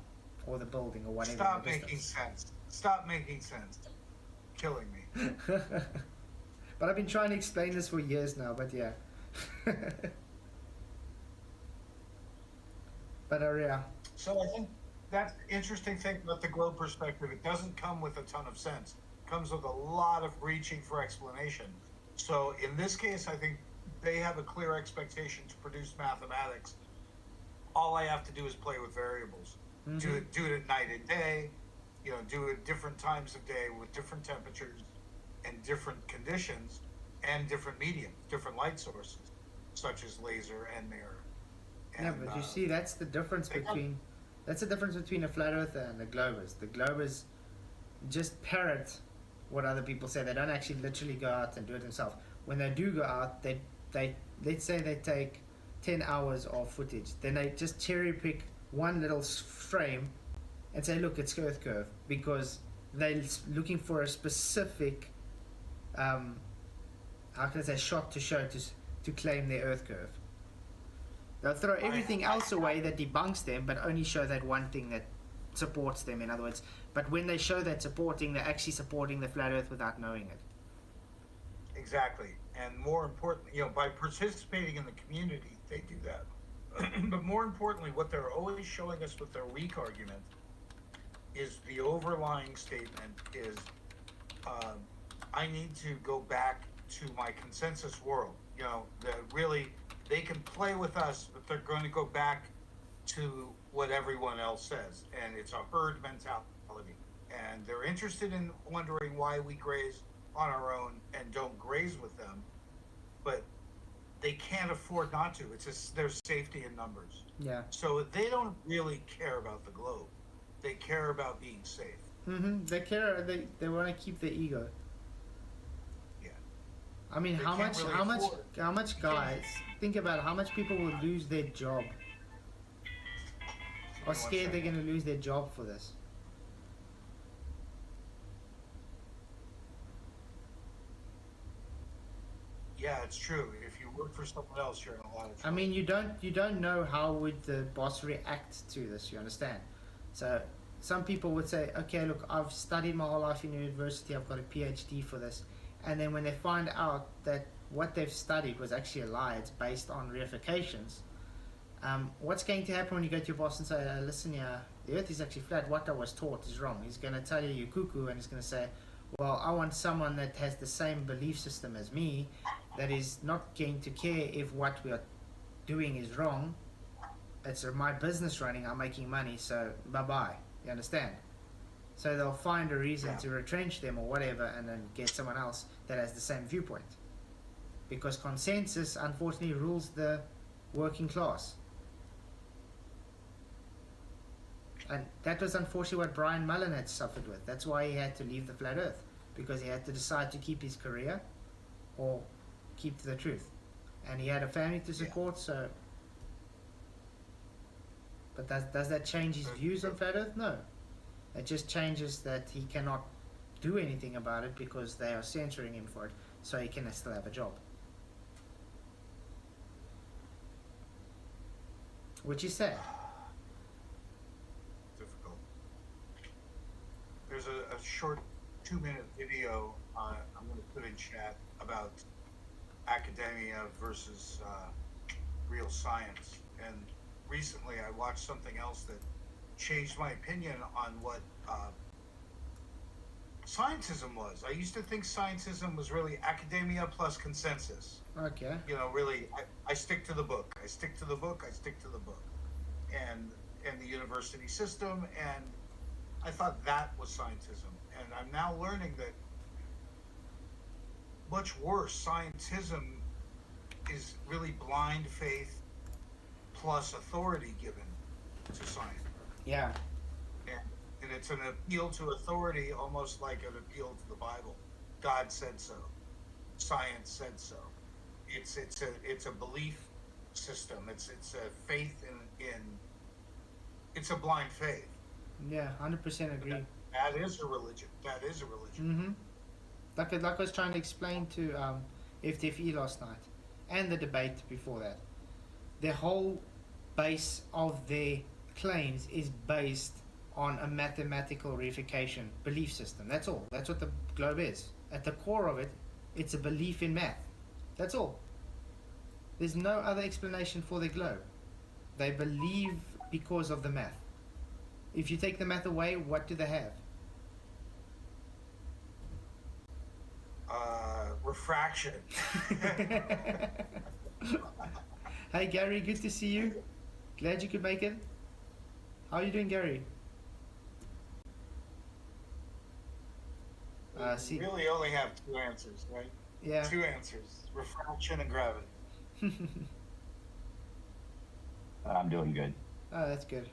or the building or whatever. Stop making sense. Stop making sense. Killing me. But I've been trying to explain this for years now, but yeah. But yeah. So I think that's the interesting thing about the globe perspective. It doesn't come with a ton of sense. It comes with a lot of reaching for explanation. So in this case, I think they have a clear expectation to produce mathematics. All I have to do is play with variables. Mm-hmm. Do it at night and day. do it different times of day with different temperatures and different conditions and different mediums, different light sources, such as laser and mirror. Yeah, And, but you see, that's the difference they got- between a flat earther and a globers. The globers just parrot what other people say. They don't actually literally go out and do it themselves. When they do go out, they let's say they take 10 hours of footage. Then they just cherry pick one little frame and say, look, it's Earth curve, because they're looking for a specific how can I say, shot to show to claim their Earth curve. They'll throw everything else away that debunks them, but only show that one thing that supports them, in other words. But when they show that supporting, they're actually supporting the flat Earth without knowing it. Exactly. And more importantly, by participating in the community, they do that. But more importantly, what they're always showing us with their weak argument is the overlying statement is, I need to go back to my consensus world. That really, they can play with us, but they're going to go back to what everyone else says. And it's a herd mentality. And they're interested in wondering why we graze on our own and don't graze with them. But they can't afford not to. It's just their safety in numbers. Yeah. So they don't really care about the globe. They care about being safe. They care. They want to keep their ego. Yeah. I mean, They how can't much, really how much, afford- how much guys? Think about it, how much people will lose their job, or scared they're going to lose their job for this. Yeah, it's true. If you work for someone else, you're in a lot of trouble. I mean, you don't know how would the boss react to this. You understand? So some people would say, okay, look, I've studied my whole life in university. I've got a PhD for this, and then when they find out that what they've studied was actually a lie, it's based on reifications. What's going to happen when you go to your boss and say, listen, yeah, the Earth is actually flat. What I was taught is wrong. He's going to tell you you're cuckoo, and he's going to say, well, I want someone that has the same belief system as me, that is not going to care if what we are doing is wrong. It's my business running, I'm making money, so bye-bye. You understand? So they'll find a reason to retrench them or whatever, and then get someone else that has the same viewpoint. Because consensus, unfortunately, rules the working class. And that was unfortunately what Brian Mullen had suffered with. That's why he had to leave the flat earth, because he had to decide to keep his career or keep to the truth. And he had a family to support, so... But does that change his views on flat earth? No. It just changes that he cannot do anything about it because they are censoring him for it, so he can still have a job. Which is sad. Difficult. There's a short 2-minute video I'm going to put in chat about academia versus real science. And recently I watched something else that changed my opinion on what scientism was. I used to think scientism was really academia plus consensus. Okay. Really, I stick to the book. I stick to the book. I stick to the book. And the university system, and I thought that was scientism. And I'm now learning that much worse, scientism is really blind faith plus authority given to science. Yeah. And it's an appeal to authority, almost like an appeal to the Bible. God said so. Science said so. It's a belief system. It's a faith in it's a blind faith. Yeah, 100% agree. That is a religion. That is a religion. Like I was trying to explain to FTFE last night, and the debate before that. The whole base of their claims is based on a mathematical reification belief system. That's all. That's what the globe is. At the core of it, it's a belief in math. That's all. There's no other explanation for the globe. They believe because of the math. If you take the math away, what do they have? Refraction. Hey Gary, good to see you. Glad you could make it. How are you doing, Gary? See, You really only have two answers, right? yeah. Two answers: refraction and gravity. I'm doing good. Oh, that's good.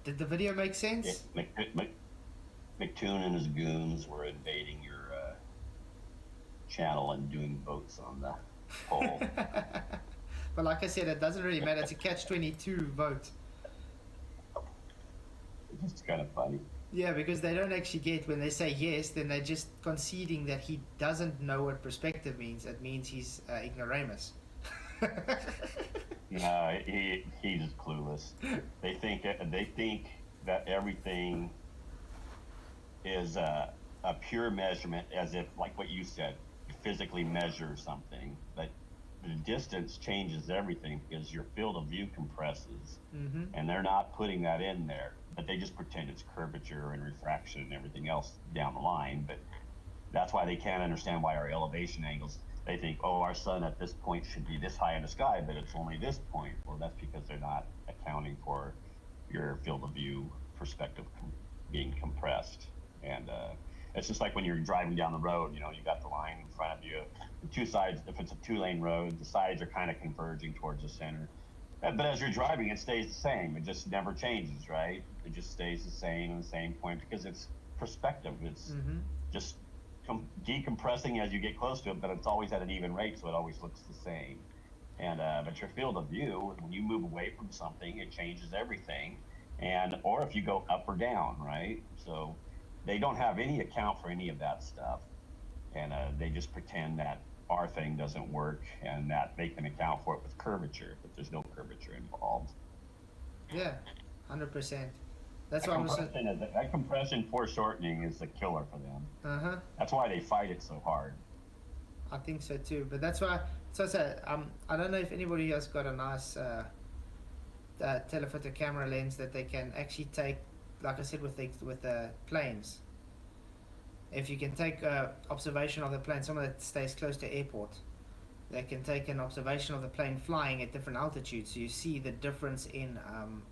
Did the video make sense? MCToon and his goons were invading your channel and doing votes on the poll. But like I said, it doesn't really matter. It's a catch-22 vote. It's kind of funny. Yeah, because they don't actually get, when they say yes, then they're just conceding that he doesn't know what perspective means. It means he's ignoramus. No, he's just clueless. They think that everything is a pure measurement, as if, like what you said, you physically measure something. But the distance changes everything because your field of view compresses, and they're not putting that in there. But they just pretend it's curvature and refraction and everything else down the line. But that's why they can't understand why our elevation angles. They think, oh, our sun at this point should be this high in the sky, but it's only this point. Well, that's because they're not accounting for your field of view perspective being compressed. And it's just like when you're driving down the road, you know, you got the line in front of you. The two sides, if it's a two-lane road, the sides are kind of converging towards the center. But as you're driving, it stays the same. It just never changes, right? It just stays the same in the same point because it's perspective. It's just decompressing as you get close to it, but it's always at an even rate, so it always looks the same. And but your field of view, when you move away from something, it changes everything. And or if you go up or down, right? So they don't have any account for any of that stuff, and they just pretend that our thing doesn't work and that they can account for it with curvature, but there's no curvature involved. Yeah, 100%. That's why that compression foreshortening is the killer for them. That's why they fight it so hard. I think so too. But that's why. So I said, I don't know if anybody has got a nice telephoto camera lens that they can actually take, like I said, with the planes. If you can take observation of the plane, someone that stays close to airport, they can take an observation of the plane flying at different altitudes, so you see the difference in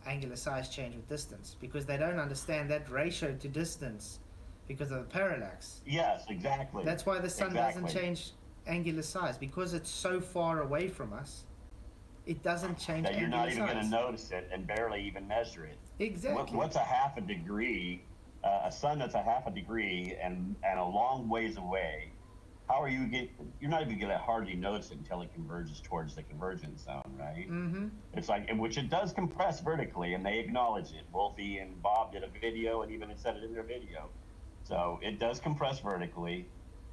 angular size change with distance, because they don't understand that ratio to distance because of the parallax. Yes, exactly. That's why the sun doesn't change angular size, because it's so far away from us. It doesn't change that you're angular not even size. going to notice it and barely even measure it. Exactly. What's a half a degree? A sun that's a half a degree and a long ways away. How are you you're not even going to hardly notice it until it converges towards the convergence zone, right? It's like, which it does compress vertically, and they acknowledge it. Wolfie and Bob did a video, and even said it in their video. So it does compress vertically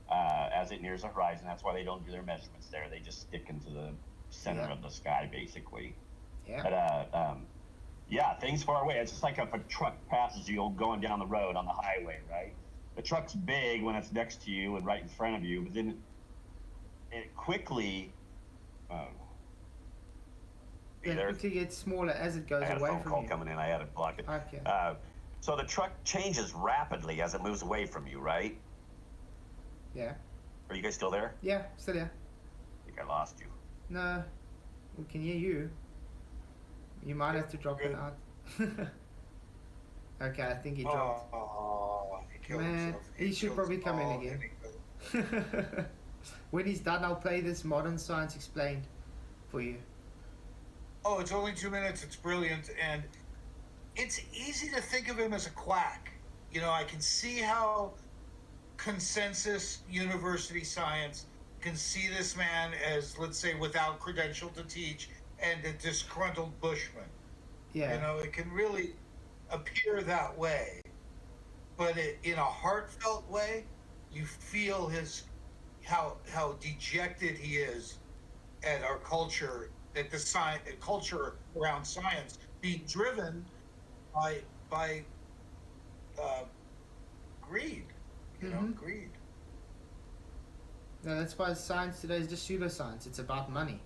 as it nears the horizon. That's why they don't do their measurements there. They just stick into the center of the sky, basically. Yeah. But yeah, things far away. It's just like if a truck passes you going down the road on the highway, right? The truck's big when it's next to you and right in front of you, but then it quickly it quickly gets smaller as it goes I had away a phone from call you. coming in. I had to block it. Okay. So the truck changes rapidly as it moves away from you, right? Yeah. Are you guys still there? Yeah, still here. I think I lost you. No, we can hear you. You might have to drop it out. Okay, I think he dropped. Oh, he killed Man, himself. he should killed probably his come in ball again. and he killed- When he's done, I'll play this Modern Science Explained for you. Oh, it's only 2 minutes. It's brilliant, and it's easy to think of him as a quack. You know, I can see how consensus university science can see this man as, let's say, without credential to teach and a disgruntled bushman. Yeah. You know, it can really appear that way, but in a heartfelt way, you feel how dejected he is at our culture, at the culture around science being driven by greed. You know, greed. No, that's why science today is just pseudoscience. It's about money.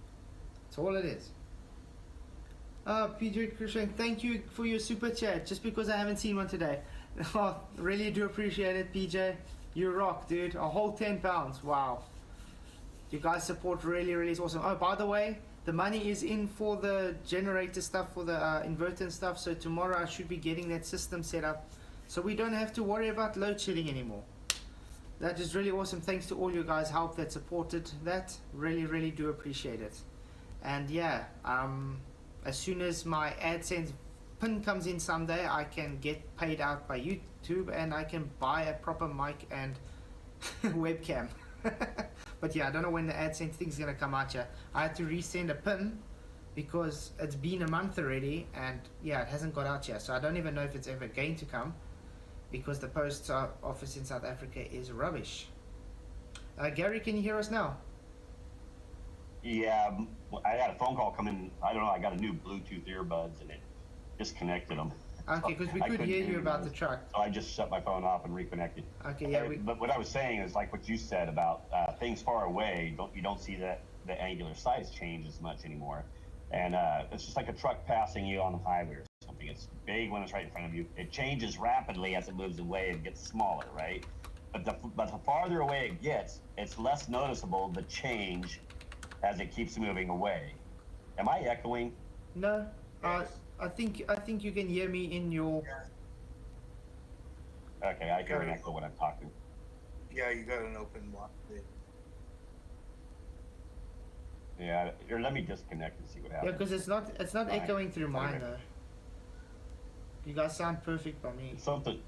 That's all it is. PJ Christian, thank you for your super chat. Just because I haven't seen one today. Oh, really do appreciate it, PJ. You rock, dude. A whole £10. Wow. You guys' support really is awesome. Oh, by the way, the money is in for the generator stuff, for the inverter and stuff. So tomorrow I should be getting that system set up, so we don't have to worry about load shedding anymore. That is really awesome. Thanks to all you guys' help that supported that. Really, really do appreciate it. And yeah, as soon as my AdSense pin comes in someday, I can get paid out by YouTube and I can buy a proper mic and webcam. But yeah, I don't know when the AdSense thing's gonna come out yet. I had to resend a pin because it's been a month already, and yeah, it hasn't got out yet. So I don't even know if it's ever going to come, because the post office in South Africa is rubbish. Gary, can you hear us now? Yeah, I had a phone call come in. I don't know. I got a new Bluetooth earbuds and it disconnected them. Okay, because we I could couldn't hear you about the those. truck. So I just shut my phone off and reconnected. Okay, yeah. But what I was saying is like what you said about things far away. You don't see that the angular size change as much anymore, and it's just like a truck passing you on the highway or something. It's big when it's right in front of you. It changes rapidly as it moves away and gets smaller, right? But the farther away it gets, it's less noticeable the change as it keeps moving away. Am I echoing? No, Yes. I think you can hear me in your. Okay, I hear an echo when I'm talking. Yeah, you got an open one. Yeah, here, let me disconnect and see what Yeah, happens. because it's not Fine. echoing through mine Okay. though. You guys sound perfect by me. Something.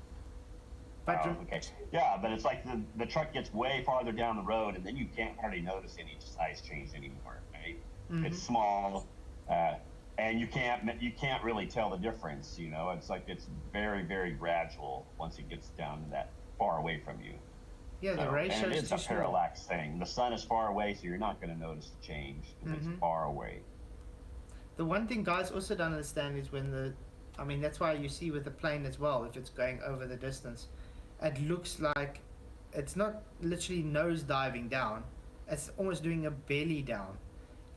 But Oh, okay. Yeah, but it's like the truck gets way farther down the road, and then you can't hardly notice any size change anymore, right? It's small, and you can't really tell the difference. You know, it's like it's very, very gradual once it gets down to that far away from you. yeah, the So, ratio and it is is too a small. parallax thing. The sun is far away, so you're not going to notice the change because it's far away. The one thing guys also don't understand is when that's why you see with the plane as well, if it's going over the distance, it looks like it's not literally nose diving down, it's almost doing a belly down,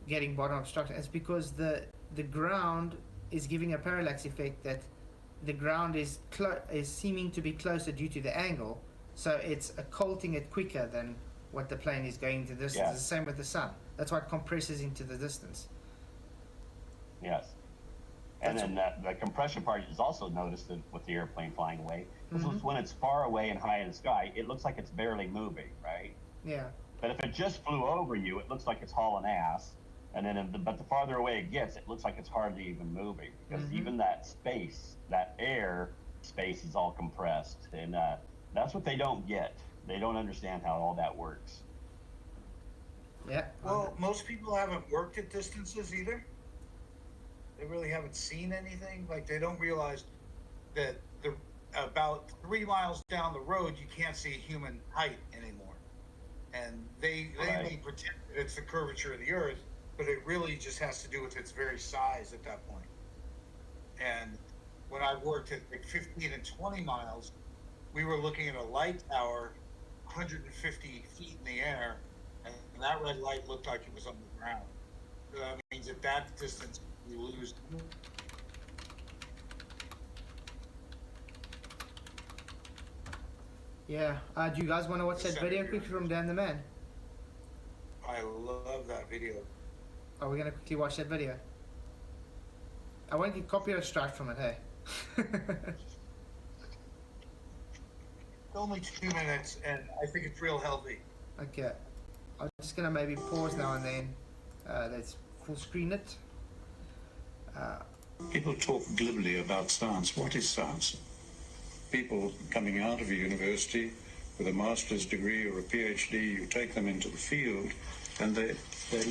getting bottom obstruction. It's because the ground is giving a parallax effect, that the ground is seeming to be closer due to the angle, so it's occulting it quicker than what the plane is going to distance. Yeah. It's the same with the sun. That's why it compresses into the distance. Yes. And then the compression part is also noticed with the airplane flying away. Because when it's far away and high in the sky, it looks like it's barely moving, right? Yeah. But if it just flew over you, it looks like it's hauling ass. And then, but the farther away it gets, it looks like it's hardly even moving, because even that space, that air space, is all compressed. And that's what they don't get. They don't understand how all that works. Yeah. Well, most people haven't worked at distances either. They really haven't seen anything. Like, they don't realize that about 3 miles down the road, you can't see human height anymore. And they may pretend that it's the curvature of the earth, but it really just has to do with its very size at that point. And when I worked at like 15 and 20 miles, we were looking at a light tower 150 feet in the air, and that red light looked like it was on the ground. So that means at that distance, you lose. Yeah. Do you guys want to watch that video quickly from Dan the Man? I love that video. Are we gonna quickly watch that video? I won't get copyright strike from it, hey? Only 2 minutes, and I think it's real healthy. Okay. I'm just gonna maybe pause now and then. Let's full screen it. People talk glibly about science. What is science? People coming out of a university with a master's degree or a PhD, you take them into the field, and they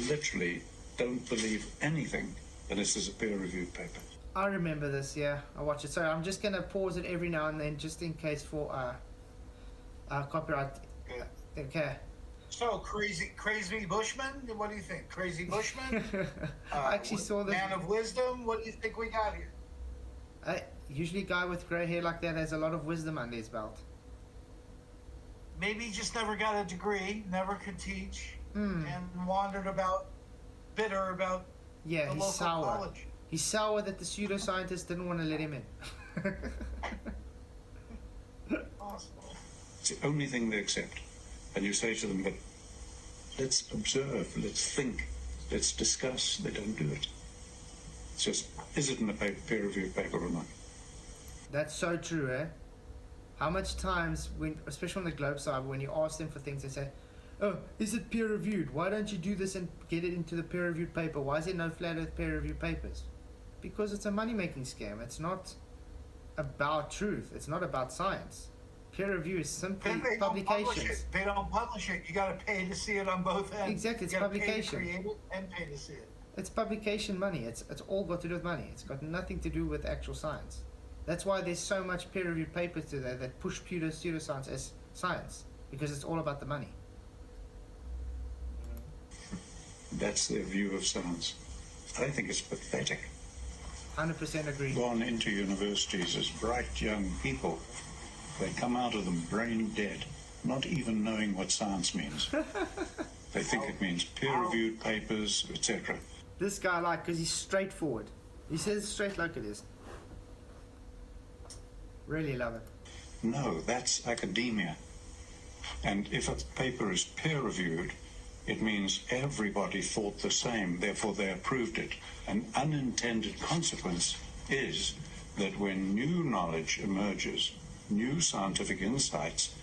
literally don't believe anything unless there's a peer-reviewed paper. I remember this, yeah. I watch it. Sorry, I'm just gonna pause it every now and then, just in case for copyright. Yeah. Okay. So, crazy Bushman? What do you think? Crazy Bushman? I actually saw this. Man of wisdom? What do you think we got here? Usually, a guy with grey hair like that has a lot of wisdom under his belt. Maybe he just never got a degree, never could teach, and wandered about, bitter about Yeah, the he's local sour. college. He's sour that the pseudoscientists didn't want to let him in. Possible. It's the only thing they accept. And you say to them, but let's observe, let's think, let's discuss. They don't do it. It's just, is it in a peer-reviewed paper or not? That's so true, eh? How much times, when, especially on the Globe side, when you ask them for things, they say, "Oh, is it peer reviewed? Why don't you do this and get it into the peer reviewed paper? Why is there no flat earth peer reviewed papers?" Because it's a money making scam. It's not about truth. It's not about science. Peer review is simply And they don't publish publications. it. They don't publish it. You got to pay to see it on both ends. Exactly, it's you gotta publication. Pay to create it and pay to see it. It's publication money. It's all got to do with money. It's got nothing to do with actual science. That's why there's so much peer-reviewed papers today that push pseudoscience as science, because it's all about the money. That's their view of science. I think it's pathetic. 100% agree. Gone into universities as bright young people. They come out of them brain dead, not even knowing what science means. They think it means peer-reviewed papers, etc. This guy I like because he's straightforward. He says it straight like it is. Really love it. No, that's academia. And if a paper is peer-reviewed, it means everybody thought the same, therefore they approved it. An unintended consequence is that when new knowledge emerges, new scientific insights,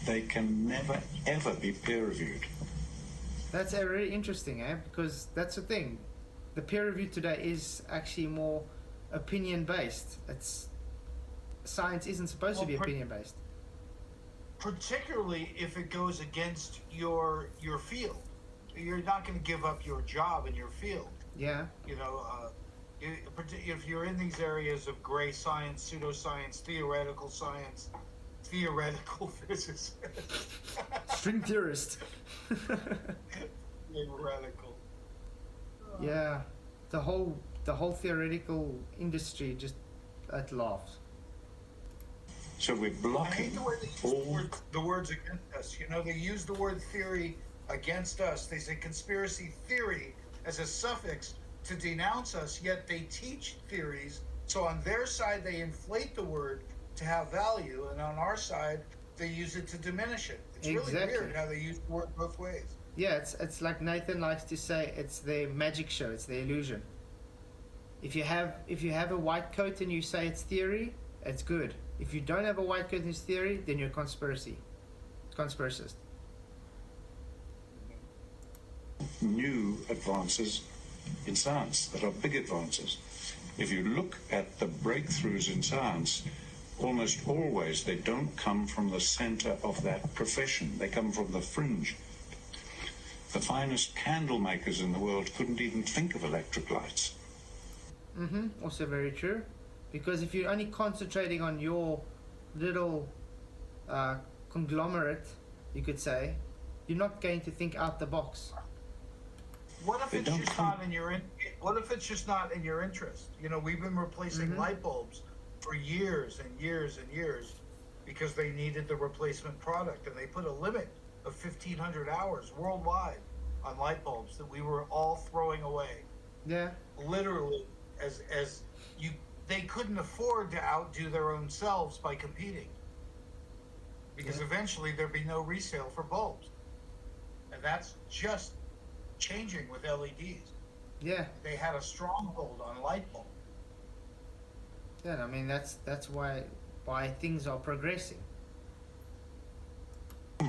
they can never, ever be peer-reviewed. That's really interesting, because that's the thing. The peer review today is actually more opinion-based. It's science isn't supposed to be opinion-based. Particularly if it goes against your field. You're not going to give up your job in your field. Yeah. You know, if you're in these areas of gray science, pseudoscience, theoretical science, theoretical physicist. String theorist. Theoretical. Yeah. The whole theoretical industry just it laughs. So we're I hate blocking the way they use all... the words against us. You know, they use the word theory against us. They say conspiracy theory as a suffix to denounce us, yet they teach theories. So on their side, they inflate the word to have value, and on our side, they use it to diminish it. It's really weird how they use the word both ways. Yeah, it's like Nathan likes to say, it's the magic show, it's the illusion. If you have a white coat and you say it's theory, it's good. If you don't have a white coat and it's theory, then you're conspiracist. New advances in science that are big advances. If you look at the breakthroughs in science, almost always they don't come from the center of that profession. They come from the fringe. The finest candle makers in the world couldn't even think of electric lights. Also very true. Because if you're only concentrating on your little conglomerate, you could say, you're not going to think out the box. What if it's just not in your what if it's just not in your interest? You know, we've been replacing light bulbs for years and years and years because they needed the replacement product, and they put a limit of 1,500 hours worldwide on light bulbs that we were all throwing away. Yeah. Literally, as they couldn't afford to outdo their own selves by competing, because eventually there'd be no resale for bulbs, and that's just changing with LEDs. Yeah. They had a stronghold on light bulb. Yeah, I mean that's why things are progressing.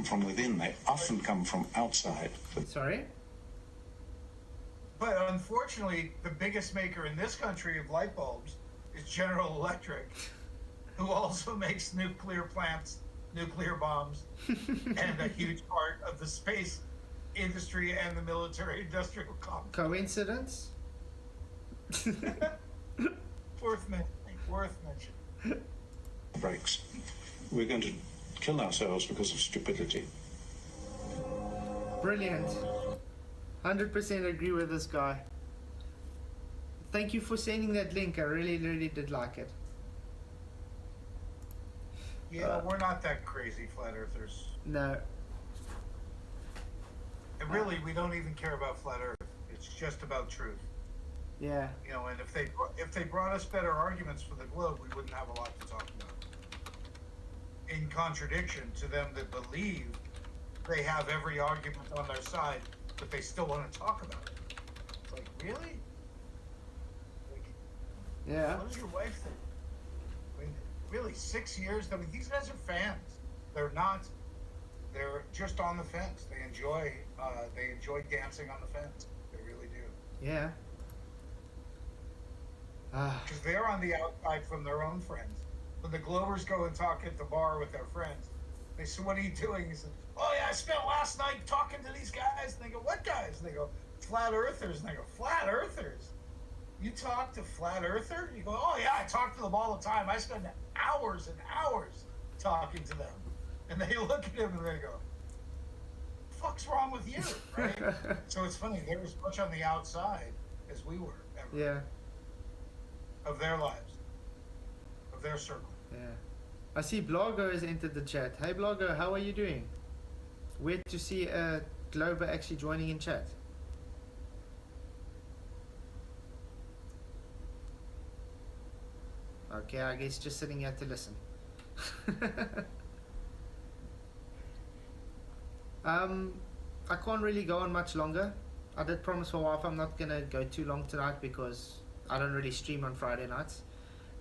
From within, they often come from outside. Sorry? But unfortunately, the biggest maker in this country of light bulbs is General Electric, who also makes nuclear plants, nuclear bombs, and a huge part of the space industry and the military-industrial complex. Coincidence? Worth mentioning. Breaks. We're going to kill ourselves because of stupidity. Brilliant. 100% agree with this guy. Thank you for sending that link. I really, really did like it. Yeah, we're not that crazy, flat earthers. No. And really, we don't even care about flat earth. It's just about truth. Yeah. You know, and if they brought us better arguments for the globe, we wouldn't have a lot to talk about. In contradiction to them that believe they have every argument on their side, but they still want to talk about it. It's like, really? Like, Yeah. what does your wife think? I mean, really 6 years. I mean, these guys are fans. They're just on the fence. They enjoy dancing on the fence. They really do. Yeah. Because they're on the outside from their own friends. When the Globers go and talk at the bar with their friends, they say, "What are you doing?" He says, "Oh yeah, I spent last night talking to these guys." And they go, "What guys?" And they go, "Flat Earthers." And they go, "Flat Earthers? You talk to Flat Earther?" You go, "Oh yeah, I talk to them all the time. I spend hours and hours talking to them." And they look at him and they go, "The fuck's wrong with you?" Right? So it's funny. They're as much on the outside as we were. Ever, Yeah. Of their lives, of their circle. Yeah. I see Blogger has entered the chat. Hey Blogger, how are you doing? Weird to see a Glober actually joining in chat. Okay, I guess just sitting here to listen. I can't really go on much longer. I did promise my wife I'm not gonna go too long tonight because I don't really stream on Friday nights.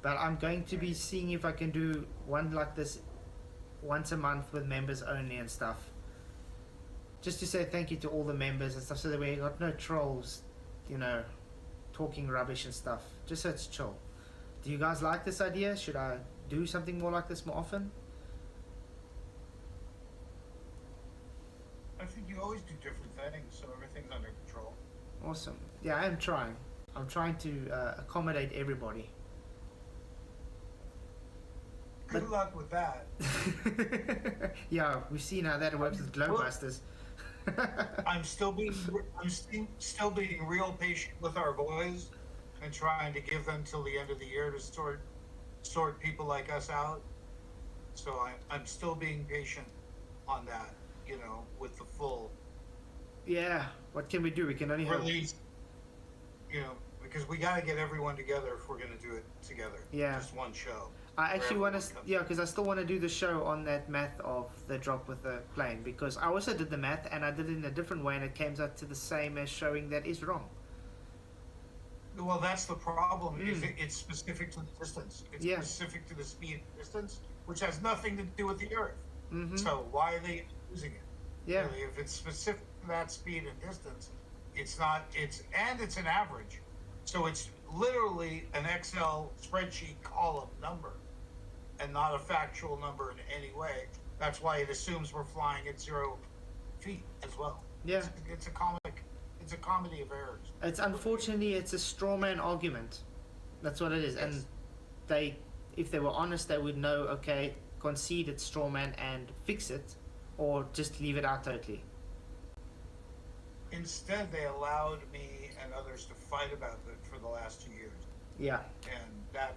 But I'm going to be seeing if I can do one like this once a month with members only and stuff. Just to say thank you to all the members and stuff so that we got no trolls, you know, talking rubbish and stuff. Just so it's chill. Do you guys like this idea? Should I do something more like this more often? I think you always do different things, so everything's under control. Awesome. Yeah, I am trying. I'm trying to accommodate everybody. Good luck with that. Yeah, we've seen how that works with Globebusters. I'm still being real patient with our boys and trying to give them till the end of the year to sort people like us out. So I'm still being patient on that, you know, with the full Yeah, what can we do? We can only hope. release, you know, because we got to get everyone together if we're going to do it together. Yeah. Just one show. I actually where want to, everyone comes yeah, because I still want to do the show on that math of the drop with the plane, because I also did the math and I did it in a different way and it came out to the same as showing that is wrong. Well, that's the problem. Is it's specific to the distance. It's Yeah. specific to the speed and distance, which has nothing to do with the Earth. Mm-hmm. So why are they using it? Yeah. Really, if it's specific to that speed and distance, it's not. It's an average. So it's literally an Excel spreadsheet column number, and not a factual number in any way. That's why it assumes we're flying at 0 feet as well. Yeah. It's a comic. It's a comedy of errors. It's unfortunately it's a straw man argument. That's what it is. And they, if they were honest, they would know. Okay, concede it's straw man and fix it, or just leave it out totally. Instead, they allowed me and others to fight about it for the last 2 years. Yeah. And that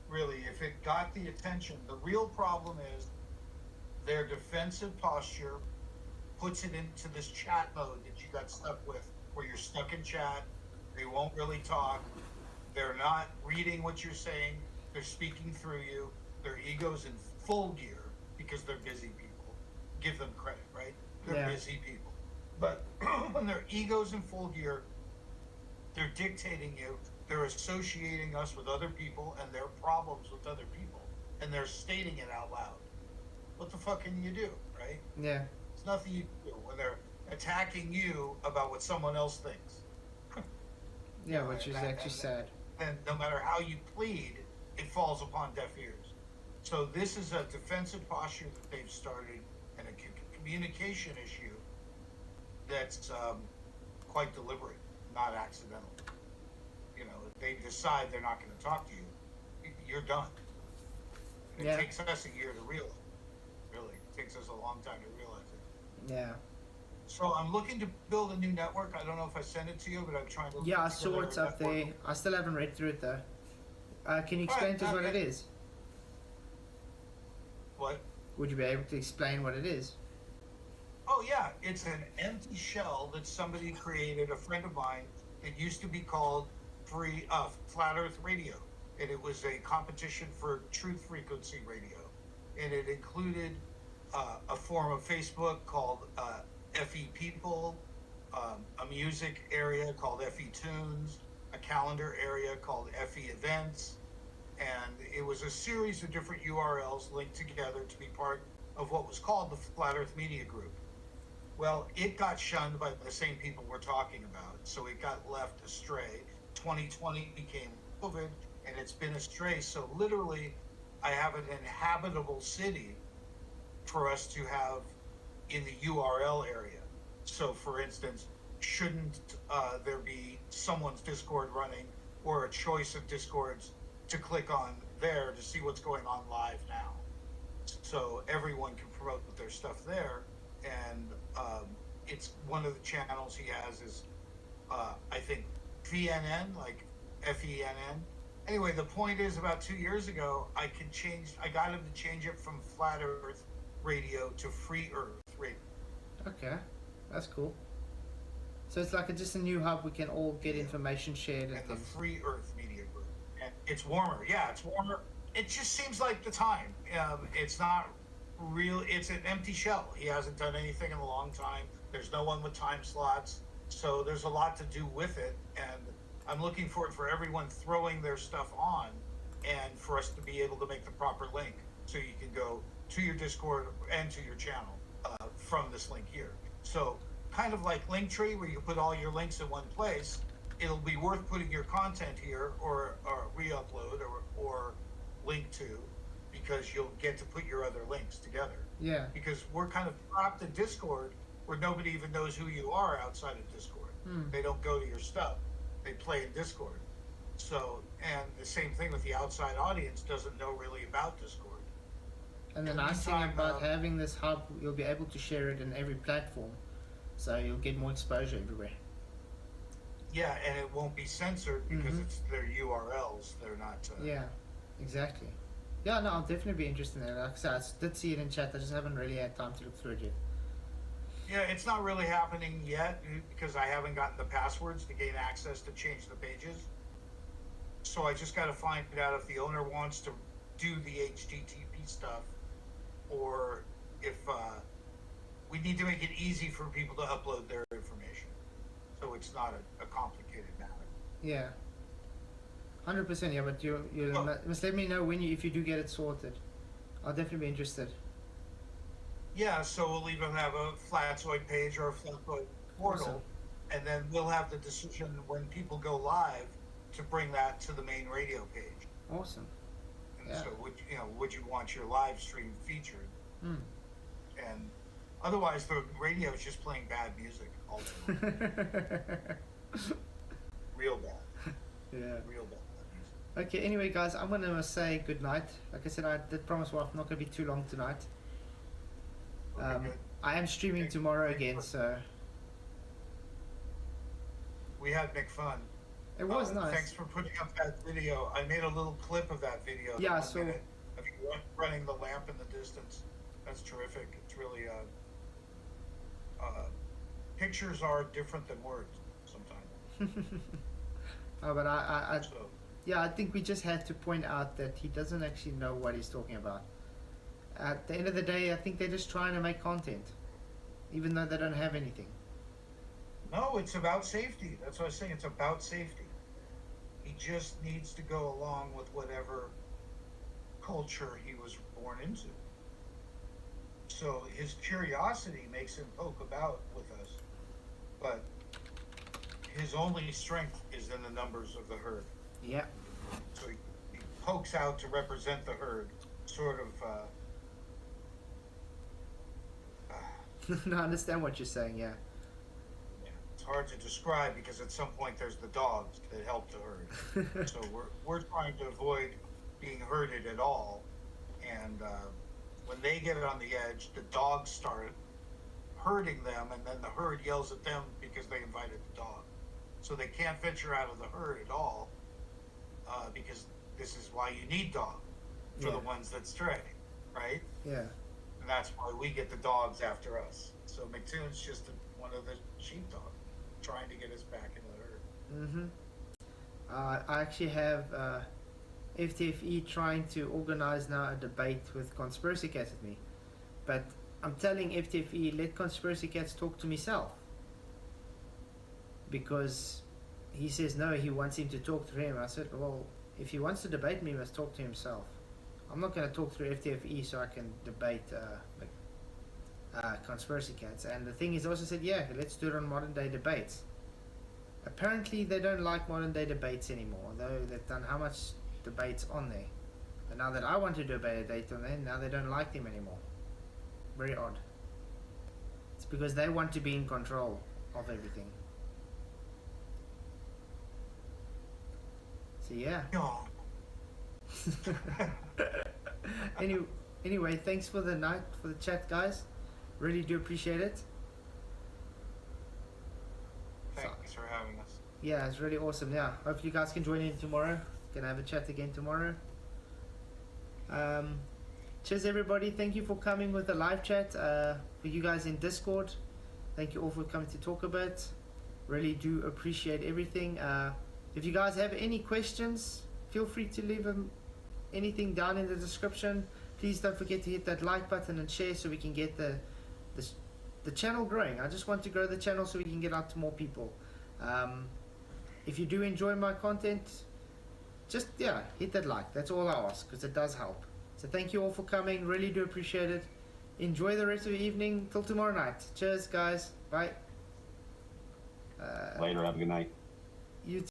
really, if it got the attention, the real problem is their defensive posture puts it into this chat mode that you got stuck with, where you're stuck in chat. They won't really talk. They're not reading what you're saying. They're speaking through you. Their ego's in full gear because they're busy people. Give them credit, right? They're busy people. But when their ego's in full gear, they're dictating you. They're associating us with other people and their problems with other people. And they're stating it out loud. What the fuck can you do, right? Yeah. There's nothing you can do when they're attacking you about what someone else thinks. Yeah, which is actually sad. And no matter how you plead, it falls upon deaf ears. So this is a defensive posture that they've started and a communication issue that's quite deliberate, not accidental. You know, if they decide they're not going to talk to you, you're done. It takes us a year to realize. Really, it takes us a long time to realize it. Yeah. So I'm looking to build a new network. I don't know if I sent it to you, but I'm trying to. Yeah, I saw it's up there. I still haven't read through it though. Can you explain to us what it is? What? Would you be able to explain what it is? Oh yeah, it's an empty shell that somebody created, a friend of mine. It used to be called Flat Earth Radio, and it was a competition for truth frequency radio, and it included a form of Facebook called FE People, a music area called FE Tunes, a calendar area called FE Events, and it was a series of different URLs linked together to be part of what was called the Flat Earth Media Group. Well, it got shunned by the same people we're talking about, so it got left astray. 2020 became COVID, and it's been astray. So literally, I have an inhabitable city for us to have in the URL area. So, for instance, shouldn't there be someone's Discord running or a choice of Discords to click on there to see what's going on live now? So everyone can promote their stuff there, and it's one of the channels he has is I think VNN, like FENN. Anyway, the point is, about 2 years ago, I got him to change it from Flat Earth Radio to Free Earth Radio. Okay, that's cool. So it's like just a new hub we can all get information shared And the things. Free Earth Media Group. And it's warmer. Yeah, it's warmer. It just seems like the time. It's not real. It's an empty shell. He hasn't done anything in a long time. There's no one with time slots. So there's a lot to do with it. And I'm looking forward for everyone throwing their stuff on and for us to be able to make the proper link so you can go to your Discord and to your channel from this link here. So kind of like Linktree, where you put all your links in one place, it'll be worth putting your content here or re-upload or link to, because you'll get to put your other links together. Yeah. Because we're kind of trapped in Discord where nobody even knows who you are outside of Discord. They don't go to your stuff. They play in Discord. So, and the same thing with the outside audience doesn't know really about Discord. And the nice thing about having this hub, you'll be able to share it in every platform. So you'll get more exposure everywhere. Yeah, and it won't be censored because it's their URLs. They're not... Yeah, exactly. Yeah, no, I'll definitely be interested in it. Like I said, I did see it in chat. I just haven't really had time to look through it yet. Yeah, it's not really happening yet because I haven't gotten the passwords to gain access to change the pages. So I just got to find out if the owner wants to do the HTTP stuff, or if we need to make it easy for people to upload their information, so it's not a complicated matter. Yeah. 100%, yeah, but you must let me know if you do get it sorted. I'll definitely be interested. Yeah, so we'll either have a Flatzoid page or a Flatzoid portal, Awesome. and then we'll have the decision when people go live to bring that to the main radio page. Awesome. And Yeah. so would you want your live stream featured? Mm. And otherwise the radio is just playing bad music all day long. Real bad. Yeah. Real bad music. Okay, anyway, guys, I'm going to say good night. Like I said, I did promise I'm not going to be too long tonight. Okay, good. I am streaming tomorrow again, so We had Nick fun. it was nice. Thanks for putting up that video. I made a little clip of that video. Yeah, the 1 so- minute of you running the lamp in the distance. That's terrific. It's really pictures are different than words sometimes. But So I think we just had to point out that he doesn't actually know what he's talking about. At the end of the day, I think they're just trying to make content, even though they don't have anything. no, it's about safety. That's what I was saying. It's about safety. He just needs to go along with whatever culture he was born into. So his curiosity makes him poke about with us, but his only strength is in the numbers of the herd. Yeah. So he pokes out to represent the herd, sort of. No, I understand what you're saying, yeah. It's hard to describe because at some point there's the dogs that help the herd. So we're trying to avoid being herded at all, and when they get on the edge, the dogs start herding them, and then the herd yells at them because they invited the dog. So they can't venture out of the herd at all, because this is why you need dogs for the ones that stray, right? Yeah. And that's why we get the dogs after us. So MCToon's just one of the sheepdogs trying to get us back into the herd. I actually have FTFE trying to organize now a debate with Conspiracy Cats with me. But I'm telling FTFE, let Conspiracy Cats talk to myself. Because he says no, he wants him to talk to him. I said, well, if he wants to debate me, he must talk to himself. I'm not going to talk through FTFE so I can debate conspiracy cats. And the thing is, also said, yeah, let's do it on modern day debates. Apparently, they don't like modern day debates anymore, though they've done how much debates on there. But now that I want to debate a date on there, now they don't like them anymore. Very odd. It's because they want to be in control of everything. So yeah. Anyway, thanks for the chat, guys. Really do appreciate it. Thanks for having us. Yeah, it's really awesome. Yeah, hopefully you guys can join in tomorrow. Gonna have a chat again tomorrow. Cheers, everybody. Thank you for coming with the live chat. For you guys in Discord, thank you all for coming to talk a bit. Really do appreciate everything. If you guys have any questions, feel free to leave anything down in the description. Please don't forget to hit that like button and share so we can get the channel growing. I just want to grow the channel so we can get out to more people. If you do enjoy my content, just hit that like. That's all I ask, because it does help. So thank you all for coming. Really do appreciate it. Enjoy the rest of the evening till tomorrow night. Cheers, guys. Bye. Later. Have a good night. You